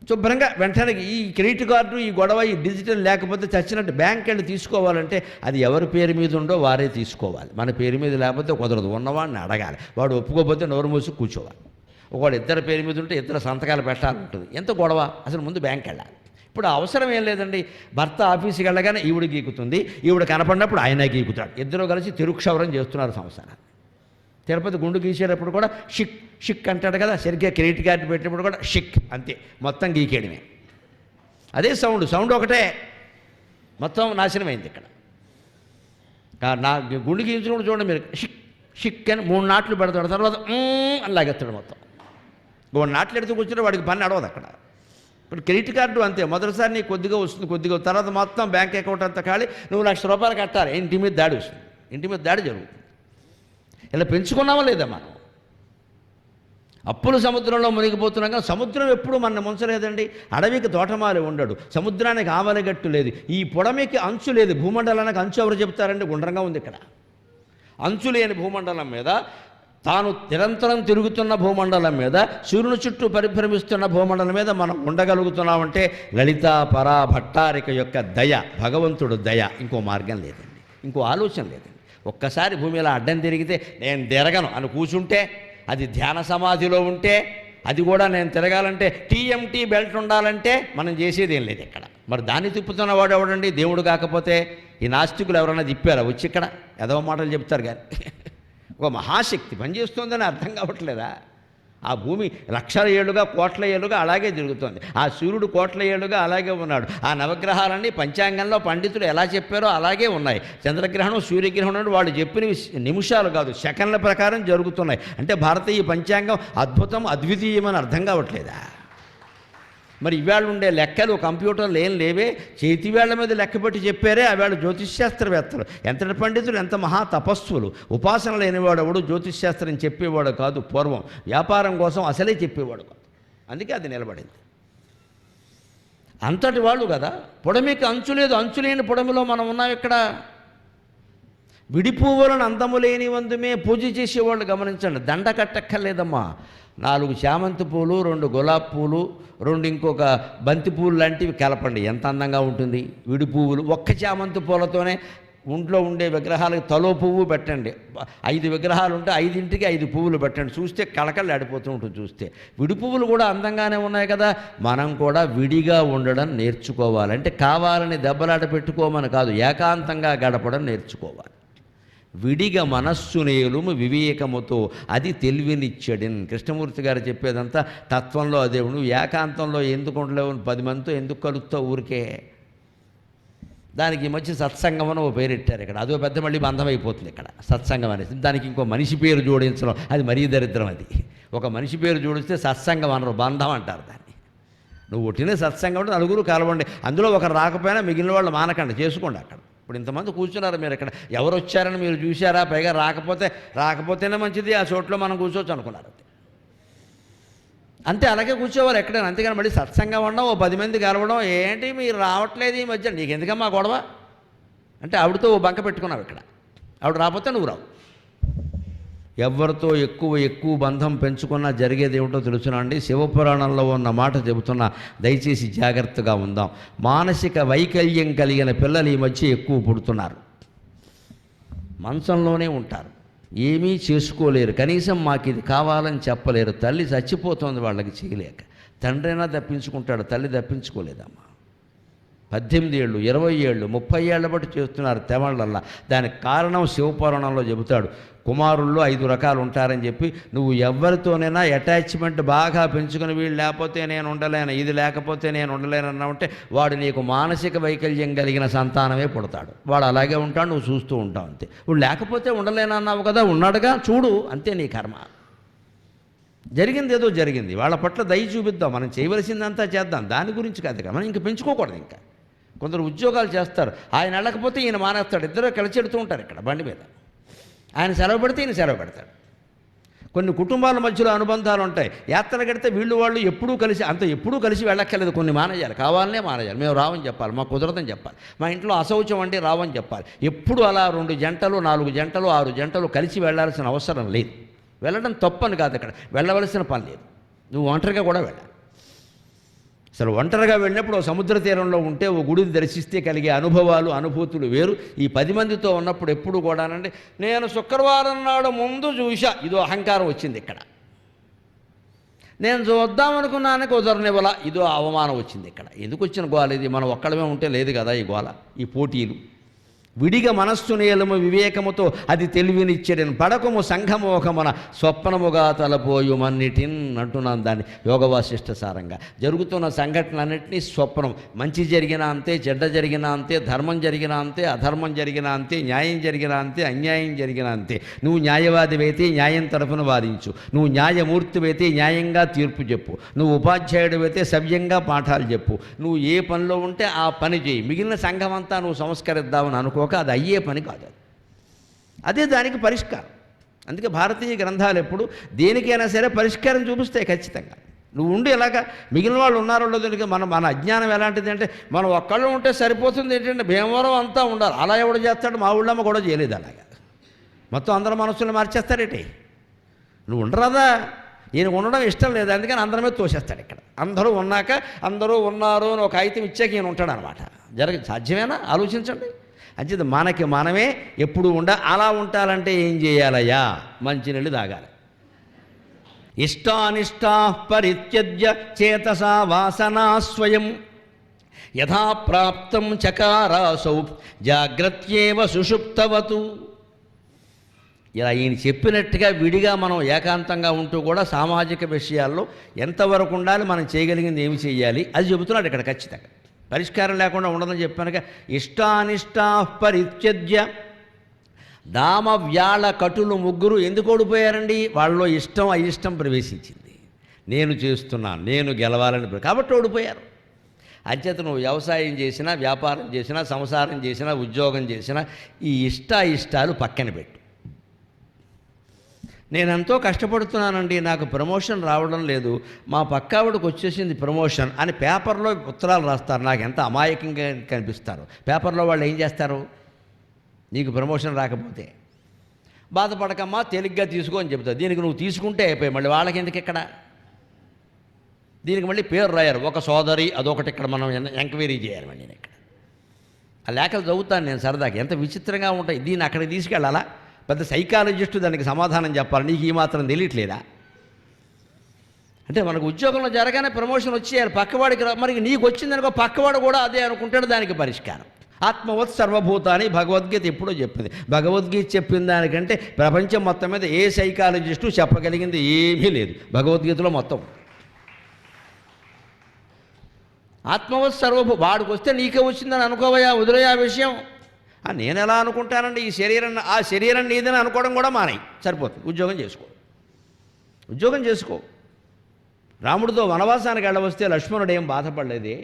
శుభ్రంగా వెంటనే ఈ క్రెడిట్ కార్డు, ఈ గొడవ, ఈ డిజిటల్ లేకపోతే చచ్చినట్టు. బ్యాంక్ వెళ్ళి తీసుకోవాలంటే అది ఎవరి పేరు మీద ఉందో వారే తీసుకోవాలి. మన పేరు మీద లేకపోతే కుదరదు. ఉన్నవాడిని అడగాలి, వాడు ఒప్పుకోకపోతే నోరు మూసి కూర్చోవాలి. ఒకవాడు ఇద్దరు పేరు మీద ఉంటే ఇద్దరు సంతకాలు పెట్టాలంటుంది. ఎంత గొడవ అసలు. ముందు బ్యాంక్ వెళ్ళాలి. ఇప్పుడు అవసరం ఏం లేదండి. భర్త ఆఫీస్కి వెళ్ళగానే ఈవిడ గీకుతుంది, ఈవిడ కనపడినప్పుడు ఆయన గీకుతాడు. ఇద్దరు కలిసి తిరుక్షవరం చేస్తున్నారు సంసారాన్ని. తిరుపతి గుండు గీసేటప్పుడు కూడా షిక్ అంటాడు కదా, సరిగ్గా క్రెడిట్ కార్డు పెట్టినప్పుడు కూడా షిక్, అంతే, మొత్తం గీకేయడమే. అదే సౌండ్ ఒకటే, మొత్తం నాశనమైంది ఇక్కడ. నా గుండు గీయించినప్పుడు చూడండి మీరు, షిక్ అని 3 నాట్లు పెడతాడు, తర్వాత అని లాగేస్తాడు మొత్తం. 3 నాట్లు ఎడుతూ కూర్చుంటే వాడికి పని నడవదు అక్కడ. ఇప్పుడు క్రెడిట్ కార్డు అంతే, మొదటిసారి నీకు కొద్దిగా వస్తుంది, కొద్దిగా తర్వాత మొత్తం బ్యాంక్ అకౌంట్ అంతా ఖాళీ. నువ్వు ₹1,00,000 కట్టాలి, ఇంటి మీద దాడి వస్తుంది, ఇంటి మీద దాడి జరుగుతుంది. ఇలా పెంచుకున్నామా లేదా మనం? అప్పులు సముద్రంలో మునిగిపోతున్నాం కానీ సముద్రం ఎప్పుడు మన ముంచలేదండి. అడవికి తోటమాలి ఉండడు, సముద్రానికి ఆవలగట్టు లేదు, ఈ పొడమికి అంచు లేదు. భూమండలానికి అంచు ఎవరు చెప్తారండి? గుండ్రంగా ఉంది ఇక్కడ. అంచు లేని భూమండలం మీద, తాను నిరంతరం తిరుగుతున్న భూమండలం మీద, సూర్యుని చుట్టూ పరిభ్రమిస్తున్న భూమండలం మీద మనం ఉండగలుగుతున్నామంటే లలితా పరా భట్టారిక యొక్క దయ, భగవంతుడు దయ. ఇంకో మార్గం లేదండి, ఇంకో ఆలోచన లేదండి. ఒక్కసారి భూమి ఇలా అడ్డం తిరిగితే నేను తిరగను అని కూర్చుంటే, అది ధ్యాన సమాధిలో ఉంటే, అది కూడా నేను తిరగాలంటే టీఎంటీ బెల్ట్ ఉండాలంటే మనం చేసేది ఏం లేదు ఇక్కడ. మరి దాన్ని తిప్పుతున్నవాడు ఎవడండి? దేవుడు కాకపోతే. ఈ నాస్తికులు ఎవరైనా తిప్పారా వచ్చి ఇక్కడ? ఏదో మాటలు చెప్తారు కానీ ఒక మహాశక్తి పనిచేస్తుందని అర్థం కావట్లేదా? ఆ భూమి లక్షల ఏళ్ళుగా, కోట్ల ఏళ్ళుగా అలాగే తిరుగుతుంది. ఆ సూర్యుడు కోట్ల ఏళ్ళుగా అలాగే ఉన్నాడు. ఆ నవగ్రహాలన్నీ పంచాంగంలో పండితులు ఎలా చెప్పారో అలాగే ఉన్నాయి. చంద్రగ్రహణం, సూర్యగ్రహణం వాళ్ళు చెప్పిన నిమిషాలు కాదు, సెకండ్ల ప్రకారం జరుగుతున్నాయి. అంటే భారతీయ పంచాంగం అద్భుతం, అద్వితీయమని అర్థం కావట్లేదా? మరి ఇవాళ ఉండే లెక్కలు కంప్యూటర్లు ఏం లేవే, చేతివేళ్ల మీద లెక్కపెట్టి చెప్పారే ఆవేళ జ్యోతిష్శాస్త్రవేత్తలు. ఎంతటి పండితులు, ఎంత మహా తపస్సులు. ఉపాసన లేనివాడు ఎవడు జ్యోతిష్శాస్త్రం చెప్పేవాడు కాదు. పూర్వం వ్యాపారం కోసం అసలే చెప్పేవాడు కాదు, అందుకే అది నిలబడింది. అంతటి వాళ్ళు కదా. పొడమికి అంచు లేదు, అంచులేని పొడమిలో మనం ఉన్నాం ఇక్కడ. విడిపువ్వులను అందము లేని వందుమే పూజ చేసేవాళ్ళు గమనించండి. దండ కట్టక్కర్లేదమ్మా, 4 చామంతి పూలు, 2 గులాబీ పూలు, 2 ఇంకొక బంతి పూలు లాంటివి కలపండి, ఎంత అందంగా ఉంటుంది. విడి పువ్వులు, ఒక్క చామంతి పూలతోనే ఒంట్లో ఉండే విగ్రహాలకు తలో పువ్వు పెట్టండి. 5 విగ్రహాలు ఉంటే 5ంటికి 5 పువ్వులు పెట్టండి, చూస్తే కళకళ ఆడిపోతూ ఉంటుంది. చూస్తే విడి పువ్వులు కూడా అందంగానే ఉన్నాయి కదా. మనం కూడా విడిగా ఉండడం నేర్చుకోవాలంటే కావాలని దెబ్బలాట పెట్టుకోమని కాదు, ఏకాంతంగా గడపడం నేర్చుకోవాలి. విడిగా మనస్సు నేలుము వివేకముతో అది తెలివినిచ్చడిన్. కృష్ణమూర్తి గారు చెప్పేదంతా తత్వంలో అదే. నువ్వు ఏకాంతంలో ఎందుకు ఉండలేవు? 10 మందితో ఎందుకు కలుస్తావు ఊరికే? దానికి ఈ మధ్య సత్సంగం అని ఓ పేరెట్టారు ఇక్కడ. అదో పెద్ద మళ్ళీ బంధం అయిపోతుంది ఇక్కడ సత్సంగం అనేది. దానికి ఇంకో మనిషి పేరు జోడించడం అది మరీ దరిద్రం. అది ఒక మనిషి పేరు జోడిస్తే సత్సంగం అనరు, బంధం అంటారు దాన్ని. నువ్వు ఒట్టినే సత్సంగం అంటే నలుగురు కలవండి, అందులో ఒకరు రాకపోయినా మిగిలిన వాళ్ళు మానకండి, చేసుకోండి అక్కడ. ఇప్పుడు ఇంతమంది కూర్చున్నారు మీరు ఇక్కడ, ఎవరు వచ్చారని మీరు చూశారా? పైగా రాకపోతేనే మంచిది, ఆ చోట్లో మనం కూర్చోవచ్చు అనుకున్నారు అంతే. అలాగే కూర్చోవాలి ఎక్కడైనా, అంతేగాని మళ్ళీ సత్సంగం ఉండడం, ఓ 10 మంది కలవడం. ఏంటి మీరు రావట్లేదు ఈ మధ్య, నీకు ఎందుకమ్మా గొడవ అంటే ఆవిడతో ఓ బంక పెట్టుకున్నావు ఇక్కడ. ఆవిడ రాకపోతే నువ్వు రావు. ఎవరితో ఎక్కువ బంధం పెంచుకున్నా జరిగేది ఏమిటో తెలుసునండి. శివపురాణంలో ఉన్న మాట చెబుతున్నా, దయచేసి జాగ్రత్తగా ఉందాం. మానసిక వైకల్యం కలిగిన పిల్లలు ఈ మధ్య ఎక్కువ పుడుతున్నారు. మంచంలోనే ఉంటారు, ఏమీ చేసుకోలేరు, కనీసం మాకు ఇది కావాలని చెప్పలేరు. తల్లి చచ్చిపోతుంది వాళ్ళకి చేయలేక. తండ్రైనా తప్పించుకుంటాడు, తల్లి తప్పించుకోలేదమ్మా. 18 ఏళ్ళు, 20 ఏళ్ళు, 30 ఏళ్ల బట్టి చేస్తున్నారు తెవళ్ళల్లా. దానికి కారణం శివపురాణంలో చెబుతాడు. కుమారుల్లో 5 రకాలు ఉంటారని చెప్పి, నువ్వు ఎవరితోనైనా అటాచ్మెంట్ బాగా పెంచుకుని వీళ్ళు లేకపోతే నేను ఉండలేను, ఇది లేకపోతే నేను ఉండలేను అన్నావంటే వాడు నీకు మానసిక వైకల్యం కలిగిన సంతానమే పుడతాడు. వాడు అలాగే ఉంటాడు, నువ్వు చూస్తూ ఉంటావు అంతే. ఇప్పుడు లేకపోతే ఉండలేనన్నావు కదా, ఉన్నాడుగా చూడు, అంతే నీ కర్మ. జరిగింది ఏదో జరిగింది, వాళ్ళ పట్ల దయ చూపిద్దాం, మనం చేయవలసిందంతా చేద్దాం, దాని గురించి కాదు కదా. మనం ఇంక పెంచుకోకూడదు. ఇంకా కొందరు ఉద్యోగాలు చేస్తారు, ఆయన వెళ్ళకపోతే ఈయన మానేస్తాడు, ఇద్దరు కలిసి ఎడుతూ ఉంటారు ఇక్కడ బండి మీద. ఆయన సెలవు పెడితే ఈయన సెలవు పెడతాడు. కొన్ని కుటుంబాల మధ్యలో అనుబంధాలు ఉంటాయి. యాత్రలు కడితే వీళ్ళు వాళ్ళు ఎప్పుడూ కలిసి వెళ్ళక్కర్లేదు, కొన్ని మానేయాలి, కావాలనే మానేయాలి. మేము రావని చెప్పాలి, మాకు కుదరదని చెప్పాలి. మా ఇంట్లో అశౌచం అంటే రావని చెప్పాలి. ఎప్పుడు అలా 2 జంటలు, 4 జంటలు, 6 జంటలు కలిసి వెళ్ళాల్సిన అవసరం లేదు. వెళ్ళడం తప్పని కాదు, అక్కడ వెళ్ళవలసిన పని లేదు. నువ్వు ఒంటరిగా కూడా వెళ్ళాలి. అసలు ఒంటరిగా వెళ్ళినప్పుడు సముద్ర తీరంలో ఉంటే ఓ గుడిని దర్శిస్తే కలిగే అనుభవాలు, అనుభూతులు వేరు. ఈ 10 మందితో ఉన్నప్పుడు ఎప్పుడు కూడానండి, నేను శుక్రవారం నాడు ముందు చూసా, ఇదో అహంకారం వచ్చింది ఇక్కడ. నేను చూద్దామనుకున్నాను కుదరనివ్వలా, ఇదో అవమానం వచ్చింది ఇక్కడ. ఎందుకు వచ్చిన గోల ఇది? మనం ఒక్కడమే ఉంటే లేదు కదా ఈ గోల, ఈ పోటీలు. విడిగా మనస్సు నేలము వివేకముతో అది తెలివినిచ్చెడెను. పడకము సంఘమోహమున స్వప్నముగా తలపోయుమన్నిటిన్ అంటున్నాను దాన్ని యోగవాసిష్ట సారంగా. జరుగుతున్న సంఘటనలన్నింటినీ స్వప్నం. మంచి జరిగినా అంతే, చెడ్డ జరిగినా అంతే, ధర్మం జరిగినా అంతే, అధర్మం జరిగినా అంతే, న్యాయం జరిగినా అంతే, అన్యాయం జరిగినా అంతే. నువ్వు న్యాయవాదివైతే న్యాయం తరఫున వాదించు, నువ్వు న్యాయమూర్తివైతే న్యాయంగా తీర్పు చెప్పు, నువ్వు ఉపాధ్యాయుడివైతే సవ్యంగా పాఠాలు చెప్పు. నువ్వు ఏ పనిలో ఉంటే ఆ పని చేయి. మిగిలిన సంఘం అంతా నువ్వు సంస్కరిద్దామని అనుకో, అది అయ్యే పని కాదు. అదే దానికి పరిష్కారం. అందుకే భారతీయ గ్రంథాలు ఎప్పుడు దేనికైనా సరే పరిష్కారం చూపిస్తాయి ఖచ్చితంగా. నువ్వు ఉండి ఇలాగా మిగిలిన వాళ్ళు ఉన్నారో లేదో మన అజ్ఞానం ఎలాంటిది అంటే మనం ఒక్కళ్ళు ఉంటే సరిపోతుంది ఏంటంటే భీమవరం అంతా ఉండాలి. అలా ఎవడు చేస్తాడు? మా ఊళ్ళమ్మ కూడా చేయలేదు అలాగా. మొత్తం అందరూ మనసులు మార్చేస్తారేటి? నువ్వు ఉండరాదా? ఈయనకు ఉండడం ఇష్టం లేదు, అందుకని అందరి మీద తోసేస్తాడు. ఇక్కడ అందరూ ఉన్నాక అందరూ ఉన్నారు అని ఒక ఐతం ఇచ్చాక ఈయన ఉంటాడు అనమాట. సాధ్యమేనా? ఆలోచించండి. అంచేది మనకి మనమే ఎప్పుడు అలా ఉండాలంటే ఏం చేయాలయ్యా? మంచినీళ్ళు తాగాలి. ఇష్టానిష్టా పరిత్యజ్య చేతసా వాసనా స్వయం యథా ప్రాప్తం చకారాసౌ జాగ్రత్యేవ సుషుప్తవతు. ఇలా ఈయన చెప్పినట్టుగా విడిగా మనం ఏకాంతంగా ఉంటూ కూడా సామాజిక విషయాల్లో ఎంతవరకు ఉండాలి, మనం చేయగలిగింది ఏమి చేయాలి అది చెబుతున్నాడు ఇక్కడ. ఖచ్చితంగా పరిష్కారం లేకుండా ఉండదని చెప్పానుగా. ఇష్టానిష్టా పరిత్యజ్య. దామ వ్యాళ కటులు ముగ్గురు ఎందుకు ఓడిపోయారండి? వాళ్ళలో ఇష్టం అయిష్టం ప్రవేశించింది. నేను చేస్తున్నాను, నేను గెలవాలని, కాబట్టి ఓడిపోయారు. అంచేత నువ్వు వ్యవసాయం చేసినా, వ్యాపారం చేసినా, సంసారం చేసినా, ఉద్యోగం చేసినా ఈ ఇష్టాలు పక్కన పెట్టు. నేను ఎంతో కష్టపడుతున్నానండి, నాకు ప్రమోషన్ రావడం లేదు, మా పక్కావిడికి వచ్చేసింది ప్రమోషన్ అని పేపర్లో ఉత్తరాలు రాస్తారు. నాకు ఎంత అమాయకంగా కనిపిస్తారు. పేపర్లో వాళ్ళు ఏం చేస్తారు? నీకు ప్రమోషన్ రాకపోతే బాధపడకమ్మా, తేలిగ్గా తీసుకో అని చెప్తారు. దీనికి నువ్వు తీసుకుంటే అయిపోయి మళ్ళీ వాళ్ళకి ఎందుకు ఇక్కడ? దీనికి మళ్ళీ పేరు రాయారు, ఒక సోదరి, అదొకటి ఇక్కడ మనం ఎంక్వైరీ చేయాలి. మళ్ళీ నేను ఇక్కడ ఆ లేఖలు చదువుతాను నేను సరదాకి, ఎంత విచిత్రంగా ఉంటాయి. దీన్ని అక్కడికి తీసుకెళ్ళాలా? పెద్ద సైకాలజిస్టు దానికి సమాధానం చెప్పాలి. నీకు ఈ మాత్రం తెలియట్లేదా? అంటే మనకు ఉద్యోగంలో జరగానే ప్రమోషన్ వచ్చేయాలి, పక్కవాడికి మరి నీకు వచ్చిందనుకో పక్కవాడు కూడా అదే అనుకుంటాడు. దానికి పరిష్కారం ఆత్మవత్ సర్వభూతాన్ని భగవద్గీత ఎప్పుడో చెప్పింది. భగవద్గీత చెప్పిన దానికంటే ప్రపంచం మొత్తం మీద ఏ సైకాలజిస్టు చెప్పగలిగింది ఏమీ లేదు భగవద్గీతలో మొత్తం. ఆత్మవత్ సర్వభూ వాడికి వస్తే నీకే వచ్చిందని అనుకోవయా, వదిలేయా విషయం. నేను ఎలా అనుకుంటానండి ఈ శరీరం, ఆ శరీరం నీదని అనుకోవడం కూడా మానేయి, సరిపోతుంది. ఉద్యోగం చేసుకో. రాముడితో వనవాసానికి వెళ్ళవస్తే లక్ష్మణుడేం బాధపడలేదే,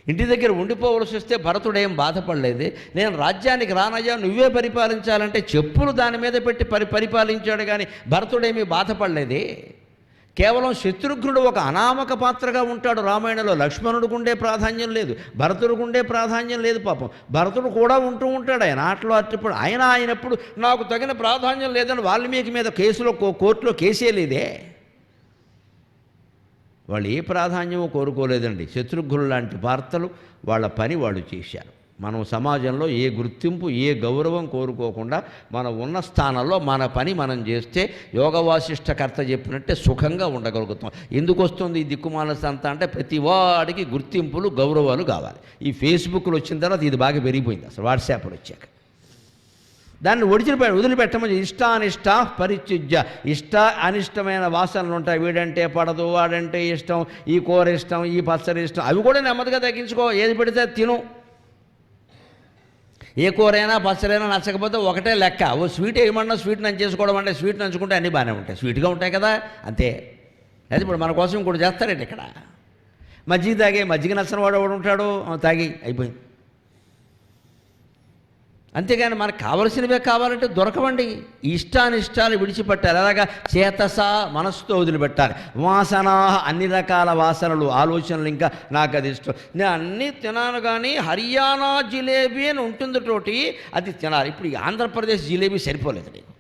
ఇంటి దగ్గర ఉండిపోవలసి వస్తే భరతుడేం బాధపడలేదే, నేను రాజ్యానికి రానయ్యా నువ్వే పరిపాలించాలంటే చెప్పులు దాని మీద పెట్టి పరిపాలించాడు కానీ భరతుడేమీ బాధపడలేదే. కేవలం శత్రుఘ్నుడు ఒక అనామక పాత్రగా ఉంటాడు రామాయణంలో. లక్ష్మణుడికి ఉండే ప్రాధాన్యం లేదు, భరతుడికి ఉండే ప్రాధాన్యం లేదు. పాపం భరతుడు కూడా ఉంటూ ఉంటాడు. ఆయన ఆటలో అట్టిప్పుడు ఆయనప్పుడు నాకు తగిన ప్రాధాన్యం లేదని వాల్మీకి మీద కేసులో కోర్టులో కేసే లేదే. వాళ్ళు ఏ ప్రాధాన్యమో కోరుకోలేదండి. శత్రుఘ్నులు లాంటి వార్తలు వాళ్ళ పని వాళ్ళు చేశారు. మనం సమాజంలో ఏ గుర్తింపు, ఏ గౌరవం కోరుకోకుండా మనం ఉన్న స్థానంలో మన పని మనం చేస్తే యోగ వాసిష్ఠకర్త చెప్పినట్టే సుఖంగా ఉండగలుగుతాం. ఎందుకు వస్తుంది ఈ దిక్కుమాలస అంతా అంటే ప్రతి వాడికి గుర్తింపులు, గౌరవాలు కావాలి. ఈ ఫేస్బుక్లు వచ్చిన తర్వాత ఇది బాగా పెరిగిపోయింది. అసలు వాట్సాప్లు వచ్చాక దాన్ని వదిలిపెట్టమని ఇష్టానిష్ట పరిత్యుజ్య. అనిష్టమైన వాసనలు ఉంటాయి. వీడంటే పడదు, వాడంటే ఇష్టం, ఈ కూర ఇష్టం, ఈ పచ్చడి ఇష్టం, అవి కూడా నెమ్మదిగా తగ్గించుకో. ఏది పెడితే తిను. ఏ కూరైనా పచ్చడైనా నచ్చకపోతే ఒకటే లెక్క. ఓ స్వీట్ వేయమన్నా స్వీట్ నంచేసుకోవడం అంటే స్వీట్ నంచుకుంటే అన్నీ బాగానే ఉంటాయి, స్వీట్గా ఉంటాయి కదా, అంతే. అయితే ఇప్పుడు మన కోసం ఇంకోటి చేస్తారండి ఇక్కడ. మజ్జిగ నచ్చని వాడు ఎవడు ఉంటాడు? తాగి అయిపోయింది. అంతేగాని మనకు కావలసినవే కావాలంటే దొరకవండి. ఇష్టానిష్టాలు విడిచిపెట్టాలి. అలాగా చేతస మనసుతో వదిలిపెట్టాలి. వాసన అన్ని రకాల వాసనలు, ఆలోచనలు. ఇంకా నాకు అది ఇష్టం, నేను అన్నీ తినాను కానీ హర్యానా జిలేబీ అని ఉంటుంది తోటి అది తినాలి. ఇప్పుడు ఆంధ్రప్రదేశ్ జిలేబీ సరిపోలేదు నీకు,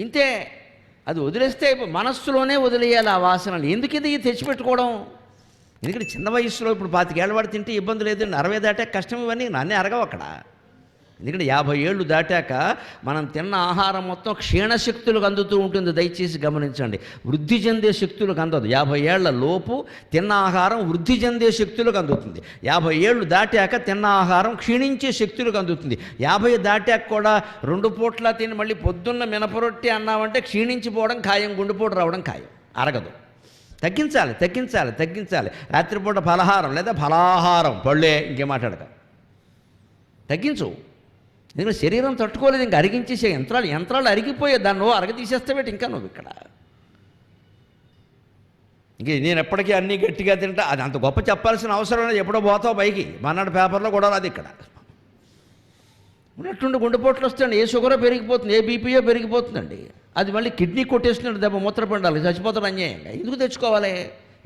ఇంతే. అది వదిలేస్తే మనస్సులోనే వదిలేయాలి ఆ వాసనలు. ఎందుకు ఇది తెచ్చిపెట్టుకోవడం? ఎందుకంటే చిన్న వయసులో ఇప్పుడు 25 ఏళ్ళ వాడు తింటే ఇబ్బంది లేదండి. 60 దాటాక కష్టం. ఇవన్నీ నన్నే అరగవు అక్కడ. ఎందుకంటే 50 ఏళ్ళు దాటాక మనం తిన్న ఆహారం మొత్తం క్షీణశక్తులకు అందుతూ ఉంటుంది. దయచేసి గమనించండి. వృద్ధి చెందే శక్తులకు అందదు. 50 ఏళ్ల లోపు తిన్న ఆహారం వృద్ధి చెందే శక్తులకు అందుతుంది. 50 ఏళ్ళు దాటాక తిన్న ఆహారం క్షీణించే శక్తులకు అందుతుంది. 50 దాటాక కూడా 2 పూట్ల తిని మళ్ళీ పొద్దున్న మినపరొట్టి అన్నామంటే క్షీణించిపోవడం ఖాయం, గుండెపోటు రావడం ఖాయం, అరగదు. తగ్గించాలి. రాత్రిపూట ఫలహారం లేదా ఫలాహారం, పళ్ళే, ఇంకేం మాట్లాడక తగ్గించు. ఎందుకంటే శరీరం తట్టుకోలేదు. ఇంకా అరిగించేసే యంత్రాలు అరిగిపోయే దాన్ని అరగతీసేస్తావేటి ఇంకా నువ్వు ఇక్కడ. ఇంక నేను ఎప్పటికీ అన్నీ గట్టిగా తింటా, అది అంత గొప్ప చెప్పాల్సిన అవసరం లేదు. ఎప్పుడో పోతావు పైకి. మన్నాడు పేపర్లో కూడా రాదు ఇక్కడ. ఉన్నట్టుండి గుండెపోట్లు వస్తాయండి, ఏ షుగరో పెరిగిపోతుంది, ఏ బీపీయో పెరిగిపోతుందండి. అది మళ్ళీ కిడ్నీ కొట్టేస్తున్నాడు దెబ్బ, మూత్రపిండాలు చచ్చిపోతాడు అన్యాయంగా. ఎందుకు తెచ్చుకోవాలి,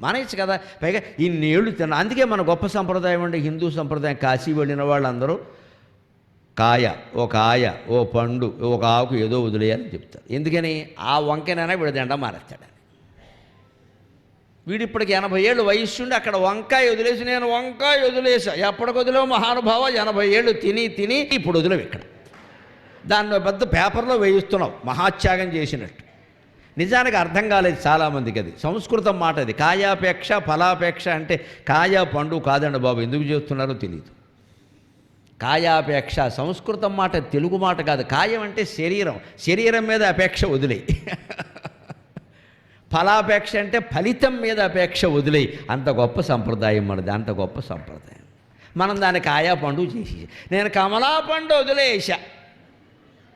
మానేయచ్చు కదా. పైగా ఇన్ని ఏళ్ళు తిన్నా. అందుకే మన గొప్ప సంప్రదాయం అండి హిందూ సంప్రదాయం. కాశీ వెళ్ళిన వాళ్ళందరూ ఓ కాయ, ఓ పండు, ఒక ఆకు ఏదో వదిలేయాలని చెప్తారు. ఎందుకని? ఆ వంకాయనైనా వీడు తినడం మానేస్తాడని. వీడిప్పటికి 80 ఏళ్ళు వయస్సు ఉండి అక్కడ వంకాయ వదిలేసి, నేను వంకాయ వదిలేసా. ఎప్పటికి వదిలేవు మహానుభావ, 80 ఏళ్ళు తిని ఇప్పుడు వదిలేవు. ఇక్కడ దాన్ని పెద్ద పేపర్లో వేయిస్తున్నావు మహాత్యాగం చేసినట్టు. నిజానికి అర్థం కాలేదు చాలామందికి. అది సంస్కృతం మాట. అది కాయాపేక్ష ఫలాపేక్ష అంటే కాయ పండు కాదండి బాబు, ఎందుకు చేస్తున్నారో తెలియదు. కాయాపేక్ష సంస్కృతం మాట, తెలుగు మాట కాదు. కాయం అంటే శరీరం మీద అపేక్ష వదిలేయి. ఫలాపేక్ష అంటే ఫలితం మీద అపేక్ష వదిలేయి. అంత గొప్ప సంప్రదాయం మనది, అంత గొప్ప సంప్రదాయం. మనం దాన్ని కాయా పండు చేసి, నేను కమలా పండు వదిలేసా.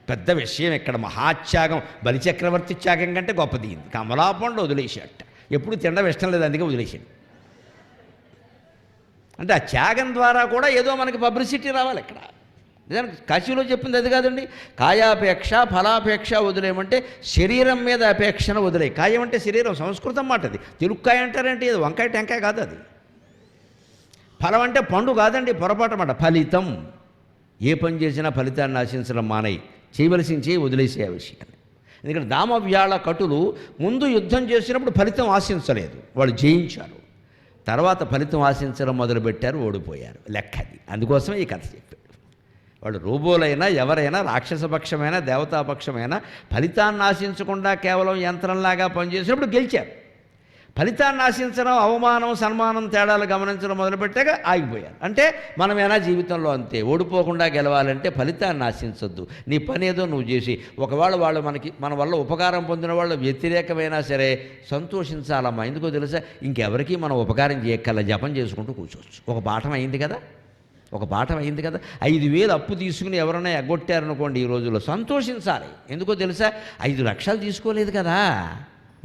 పెద్ద విషయం ఇక్కడ. మహాత్యాగం, బలిచక్రవర్తి త్యాగం కంటే గొప్పది. కమలా పండు వదిలేసాట. ఎప్పుడు తినడం ఇష్టం లేదు, అందుకే వదిలేసాడు. అంటే ఆ త్యాగం ద్వారా కూడా ఏదో మనకి పబ్లిసిటీ రావాలి. ఇక్కడ నిజానికి కాశీలో చెప్పింది అది కాదండి. కాయాపేక్ష ఫలాపేక్ష వదిలేయమంటే శరీరం మీద అపేక్షను వదిలే. కాయం అంటే శరీరం, సంస్కృతం మాట అది. తెలుగు కాయ అంటారంటే ఇది వంకాయ టెంకాయ కాదు అది. ఫలం అంటే పండు కాదండి, పొరపాటు మాట. ఫలితం. ఏ పని చేసినా ఫలితాన్ని ఆశించడం మానేయి, చేయవలసించే వదిలేసే ఆ విషయాన్ని. ఎందుకంటే దామవ్యాళ కటులు ముందు యుద్ధం చేసినప్పుడు ఫలితం ఆశించలేదు, వాళ్ళు జయించారు. తర్వాత ఫలితం ఆశించడం మొదలుపెట్టారు, ఓడిపోయారు. లెక్కది. అందుకోసమే ఈ కథ చెప్పాడు. వాళ్ళు రోబోలైనా ఎవరైనా, రాక్షసపక్షమైనా దేవతాపక్షమైనా ఫలితాన్ని ఆశించకుండా కేవలం యంత్రంలాగా పనిచేసినప్పుడు గెలిచారు. ఫలితాన్ని ఆశించడం, అవమానం సన్మానం తేడాలు గమనించడం మొదలుపెట్టాక ఆగిపోయారు. అంటే మనమేనా జీవితంలో అంతే. ఓడిపోకుండా గెలవాలంటే ఫలితాన్ని ఆశించొద్దు. నీ పని ఏదో నువ్వు చేసి, ఒకవేళ వాళ్ళు మన వల్ల ఉపకారం పొందిన వాళ్ళు వ్యతిరేకమైనా సరే సంతోషించాలమ్మా. ఎందుకో తెలుసా, ఇంకెవరికి మనం ఉపకారం చేయక్కల జపం చేసుకుంటూ కూర్చోవచ్చు. ఒక పాఠం అయింది కదా. 5,000 అప్పు తీసుకుని ఎవరైనా ఎగ్గొట్టారనుకోండి, ఈ రోజుల్లో సంతోషించాలి. ఎందుకో తెలుసా, 5 లక్షలు తీసుకోలేదు కదా,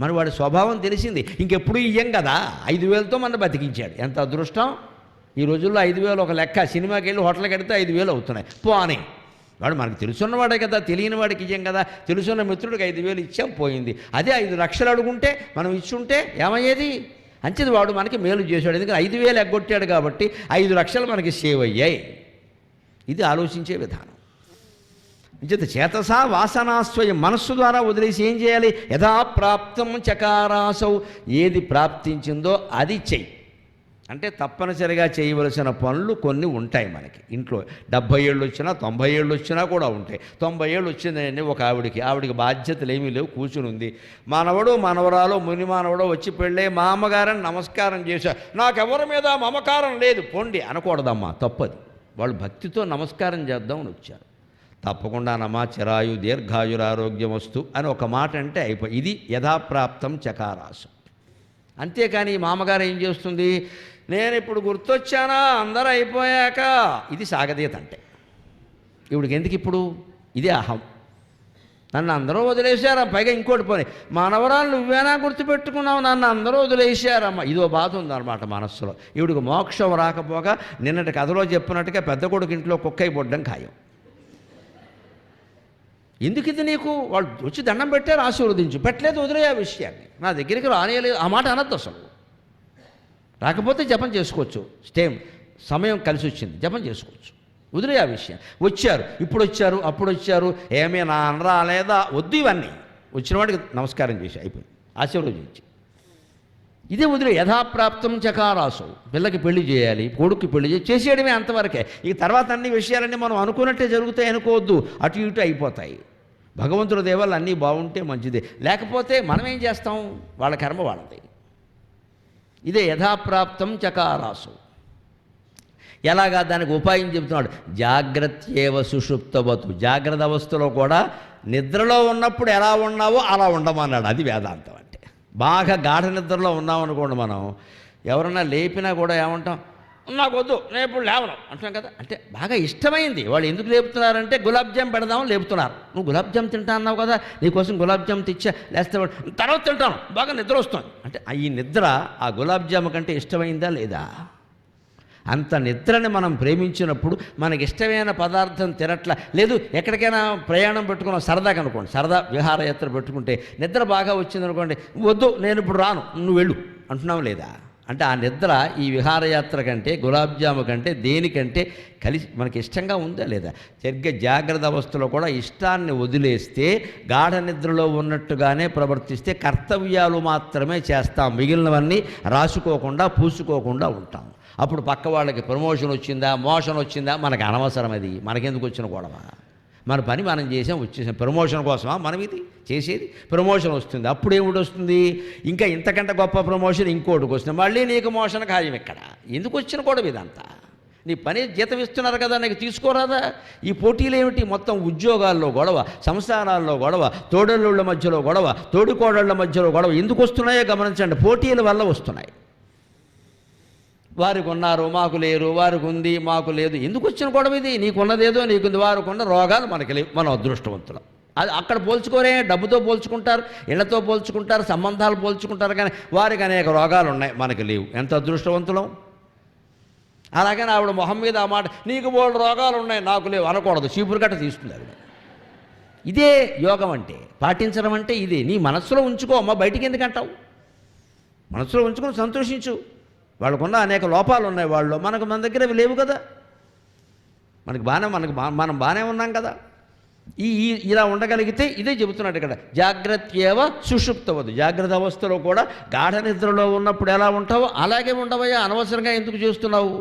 మరి వాడి స్వభావం తెలిసింది. ఇంకెప్పుడు ఇయ్యం కదా. 5,000తో మన బతికించాడు. ఎంత అదృష్టం. ఈ రోజుల్లో 5,000 ఒక లెక్క. సినిమాకి వెళ్ళి హోటల్కి వెడితే 5,000 అవుతున్నాయి. పోనీ వాడు మనకు తెలుసున్నవాడే కదా, తెలియని వాడికి ఇయ్యం కదా. తెలుసున్న మిత్రుడికి 5,000 ఇచ్చాం, పోయింది. అదే 5 లక్షలు అడుగుంటే మనం ఇచ్చుంటే ఏమయ్యేది? అంచేది వాడు మనకి మేలు చేశాడు. ఎందుకంటే 5,000 ఎగ్గొట్టాడు కాబట్టి 5 లక్షలు మనకి సేవ్ అయ్యాయి. ఇది ఆలోచించే విధానం. అంచేత చేతసా వాసనాస్వయం, మనస్సు ద్వారా వదిలేసి ఏం చేయాలి? యథాప్రాప్తం చకారాసౌ, ఏది ప్రాప్తించిందో అది చెయ్యి. అంటే తప్పనిసరిగా చేయవలసిన పనులు కొన్ని ఉంటాయి మనకి ఇంట్లో. 70 ఏళ్ళు వచ్చినా 90 ఏళ్ళు వచ్చినా కూడా ఉంటాయి. 90 ఏళ్ళు వచ్చిందండి ఒక ఆవిడికి బాధ్యతలు ఏమీ లేవు, కూర్చుని ఉంది. మనవరాలు ముని మానవడో వచ్చి పెళ్ళే మా అమ్మగారని నమస్కారం చేశా. నాకెవరి మీద మమకారం లేదు పొండి అనకూడదమ్మా, తప్పది. వాళ్ళు భక్తితో నమస్కారం చేద్దామని వచ్చారు. తప్పకుండా నమా చిరాయు దీర్ఘాయురారోగ్యమస్తు అని ఒక మాట అంటే అయిపోయి. ఇది యథాప్రాప్తం చకారాసం. అంతేకాని మామగారు ఏం చేస్తుంది, నేను ఇప్పుడు గుర్తొచ్చానా అందరూ అయిపోయాక, ఇది సాగదీత. అంటే ఇవిడికి ఎందుకు ఇప్పుడు? ఇదే అహం. నన్ను అందరూ వదిలేశారా, పైగా ఇంకోటి పోనీ మనవరాలు నువ్వేనా గుర్తుపెట్టుకున్నావు, నన్ను అందరూ వదిలేశారమ్మా. ఇదో బాధ ఉందన్నమాట మనస్సులో. ఇవిడికి మోక్షం రాకపోగా నిన్నటి కథలో చెప్పినట్టుగా పెద్ద కొడుకు ఇంట్లో కుక్కై పొడ్డం ఖాయం. ఎందుకు ఇది నీకు? వాళ్ళు వచ్చి దండం పెట్టారు, ఆశీర్వదించు. పెట్టలేదు, వదిలే ఆ విషయాన్ని. నా దగ్గరికి రానియలేదు, ఆ మాట అనద్దు అసలు. రాకపోతే జపం చేసుకోవచ్చు. సమయం కలిసి వచ్చింది, జపం చేసుకోవచ్చు. వదిలే ఆ విషయం. వచ్చారు, ఇప్పుడు వచ్చారు, అప్పుడు వచ్చారు, ఏమీ నా అనరాలేదా, వద్దు. ఇవన్నీ వచ్చిన వాడికి నమస్కారం చేసి అయిపోయింది, ఆశీర్వదించి. ఇదే వదిలే. యథాప్రాప్తం చకారాసు. పిల్లకి పెళ్లి చేయాలి, కొడుక్కి పెళ్లి చేసేయడమే, అంతవరకే. ఇక తర్వాత అన్ని విషయాలన్నీ మనం అనుకున్నట్టే జరుగుతాయి అనుకోవద్దు, అటు ఇటు అయిపోతాయి. భగవంతుడి దేవాళ్ళు అన్నీ బాగుంటే మంచిదే, లేకపోతే మనం ఏం చేస్తాం? వాళ్ళ కర్మ వాళ్ళది. ఇదే యథాప్రాప్తం చకారాసు. ఎలాగా? దానికి ఉపాయం చెబుతున్నాడు. జాగ్రత్యేవ సుషుప్తవతు. జాగ్రత్త అవస్థలో కూడా నిద్రలో ఉన్నప్పుడు ఎలా ఉన్నావో అలా ఉండమన్నాడు. అది వేదాంతం అంటే. బాగా గాఢ నిద్రలో ఉన్నామనుకోండి, మనం ఎవరన్నా లేపినా కూడా ఏమంటాం? నాకు వద్దు, నేను ఇప్పుడు లేవను అంటాం కదా. అంటే బాగా ఇష్టమైంది. వాళ్ళు ఎందుకు లేపుతున్నారంటే గులాబ్ జామ్ పెడదామని లేపుతున్నారు. నువ్వు గులాబ్ జామ్ తింటా అన్నావు కదా, నీకోసం గులాబ్ జామ్ తెచ్చా, లేస్తే తర్వాత తింటాను, బాగా నిద్ర వస్తుంది అంటే ఈ నిద్ర ఆ గులాబ్ జామ్ కంటే ఇష్టమైందా లేదా? అంత నిద్రని మనం ప్రేమించినప్పుడు మనకి ఇష్టమైన పదార్థం తినట్ల లేదు, ఎక్కడికైనా ప్రయాణం పెట్టుకున్నాం సరదాగా అనుకోండి, సరదా విహారయాత్ర పెట్టుకుంటే నిద్ర బాగా వచ్చిందనుకోండి, వద్దు నేను ఇప్పుడు రాను నువ్వు వెళ్ళు అంటున్నావు లేదా? అంటే ఆ నిద్ర ఈ విహారయాత్ర కంటే, గులాబ్ జాము కంటే, దేనికంటే కలిసి మనకి ఇష్టంగా ఉందా లేదా? సరిగ్గా జాగ్రత్త అవస్థలో కూడా ఇష్టాన్ని వదిలేస్తే, గాఢ నిద్రలో ఉన్నట్టుగానే ప్రవర్తిస్తే కర్తవ్యాలు మాత్రమే చేస్తాం, మిగిలినవన్నీ రాసుకోకుండా పూసుకోకుండా ఉంటాం. అప్పుడు పక్క వాళ్ళకి ప్రమోషన్ వచ్చిందా మోషన్ వచ్చిందా మనకు అనవసరం, అది మనకెందుకు వచ్చిన గొడవ? మన పని మనం చేసాం, వచ్చేసాం. ప్రమోషన్ కోసమా మనం ఇది చేసేది? ప్రమోషన్ వస్తుంది, అప్పుడు ఏమిటి వస్తుంది? ఇంకా ఇంతకంటే గొప్ప ప్రమోషన్ ఇంకోటికి వస్తుంది, మళ్ళీ నీకు మోషన్ ఖాయం. ఎక్కడ ఎందుకు వచ్చిన గొడవ ఇదంతా? నీ పని జీతం ఇస్తున్నారు కదా, నీకు తీసుకోరాదా? ఈ పోటీలు ఏమిటి? మొత్తం ఉద్యోగాల్లో గొడవ, సంసారాల్లో గొడవ, తోడళ్ళ మధ్యలో గొడవ, తోడుకోడళ్ళ మధ్యలో గొడవ. ఎందుకు వస్తున్నాయో గమనించండి, పోటీల వల్ల వస్తున్నాయి. వారికి ఉన్నారు మాకు లేరు, వారికి ఉంది మాకు లేదు. ఎందుకు వచ్చిన గొడవ ఇది? నీకున్నదేదో నీకుంది, వారికి ఉన్న రోగాలు మనకి లేవు, మనం అదృష్టవంతులం. అది అక్కడ పోల్చుకోరే, డబ్బుతో పోల్చుకుంటారు, ఇళ్లతో పోల్చుకుంటారు, సంబంధాలు పోల్చుకుంటారు, కానీ వారికి అనేక రోగాలు ఉన్నాయి, మనకి లేవు. ఎంత అదృష్టవంతులం! అలాగని ఆవిడ మొహం మీద ఆ మాట, నీకు 3 రోగాలు ఉన్నాయి నాకు లేవు అనకూడదు, చీపురు గట్ట తీసుకుంది ఆవిడ. ఇదే యోగం అంటే, పాటించడం అంటే ఇదే. నీ మనస్సులో ఉంచుకో అమ్మ, బయటికి ఎందుకంటావు? మనస్సులో ఉంచుకొని సంతోషించు. వాళ్ళకున్న అనేక లోపాలు ఉన్నాయి వాళ్ళు, మన దగ్గర అవి లేవు కదా. మనం బాగానే ఉన్నాం కదా. ఇలా ఉండగలిగితే ఇదే చెబుతున్నాడు ఇక్కడ, జాగ్రత్యేవ సుషుప్తవద్దు. జాగ్రత్త అవస్థలో కూడా గాఢ నిద్రలో ఉన్నప్పుడు ఎలా ఉంటావో అలాగే ఉండవయ్యా, అనవసరంగా ఎందుకు చేస్తున్నావు?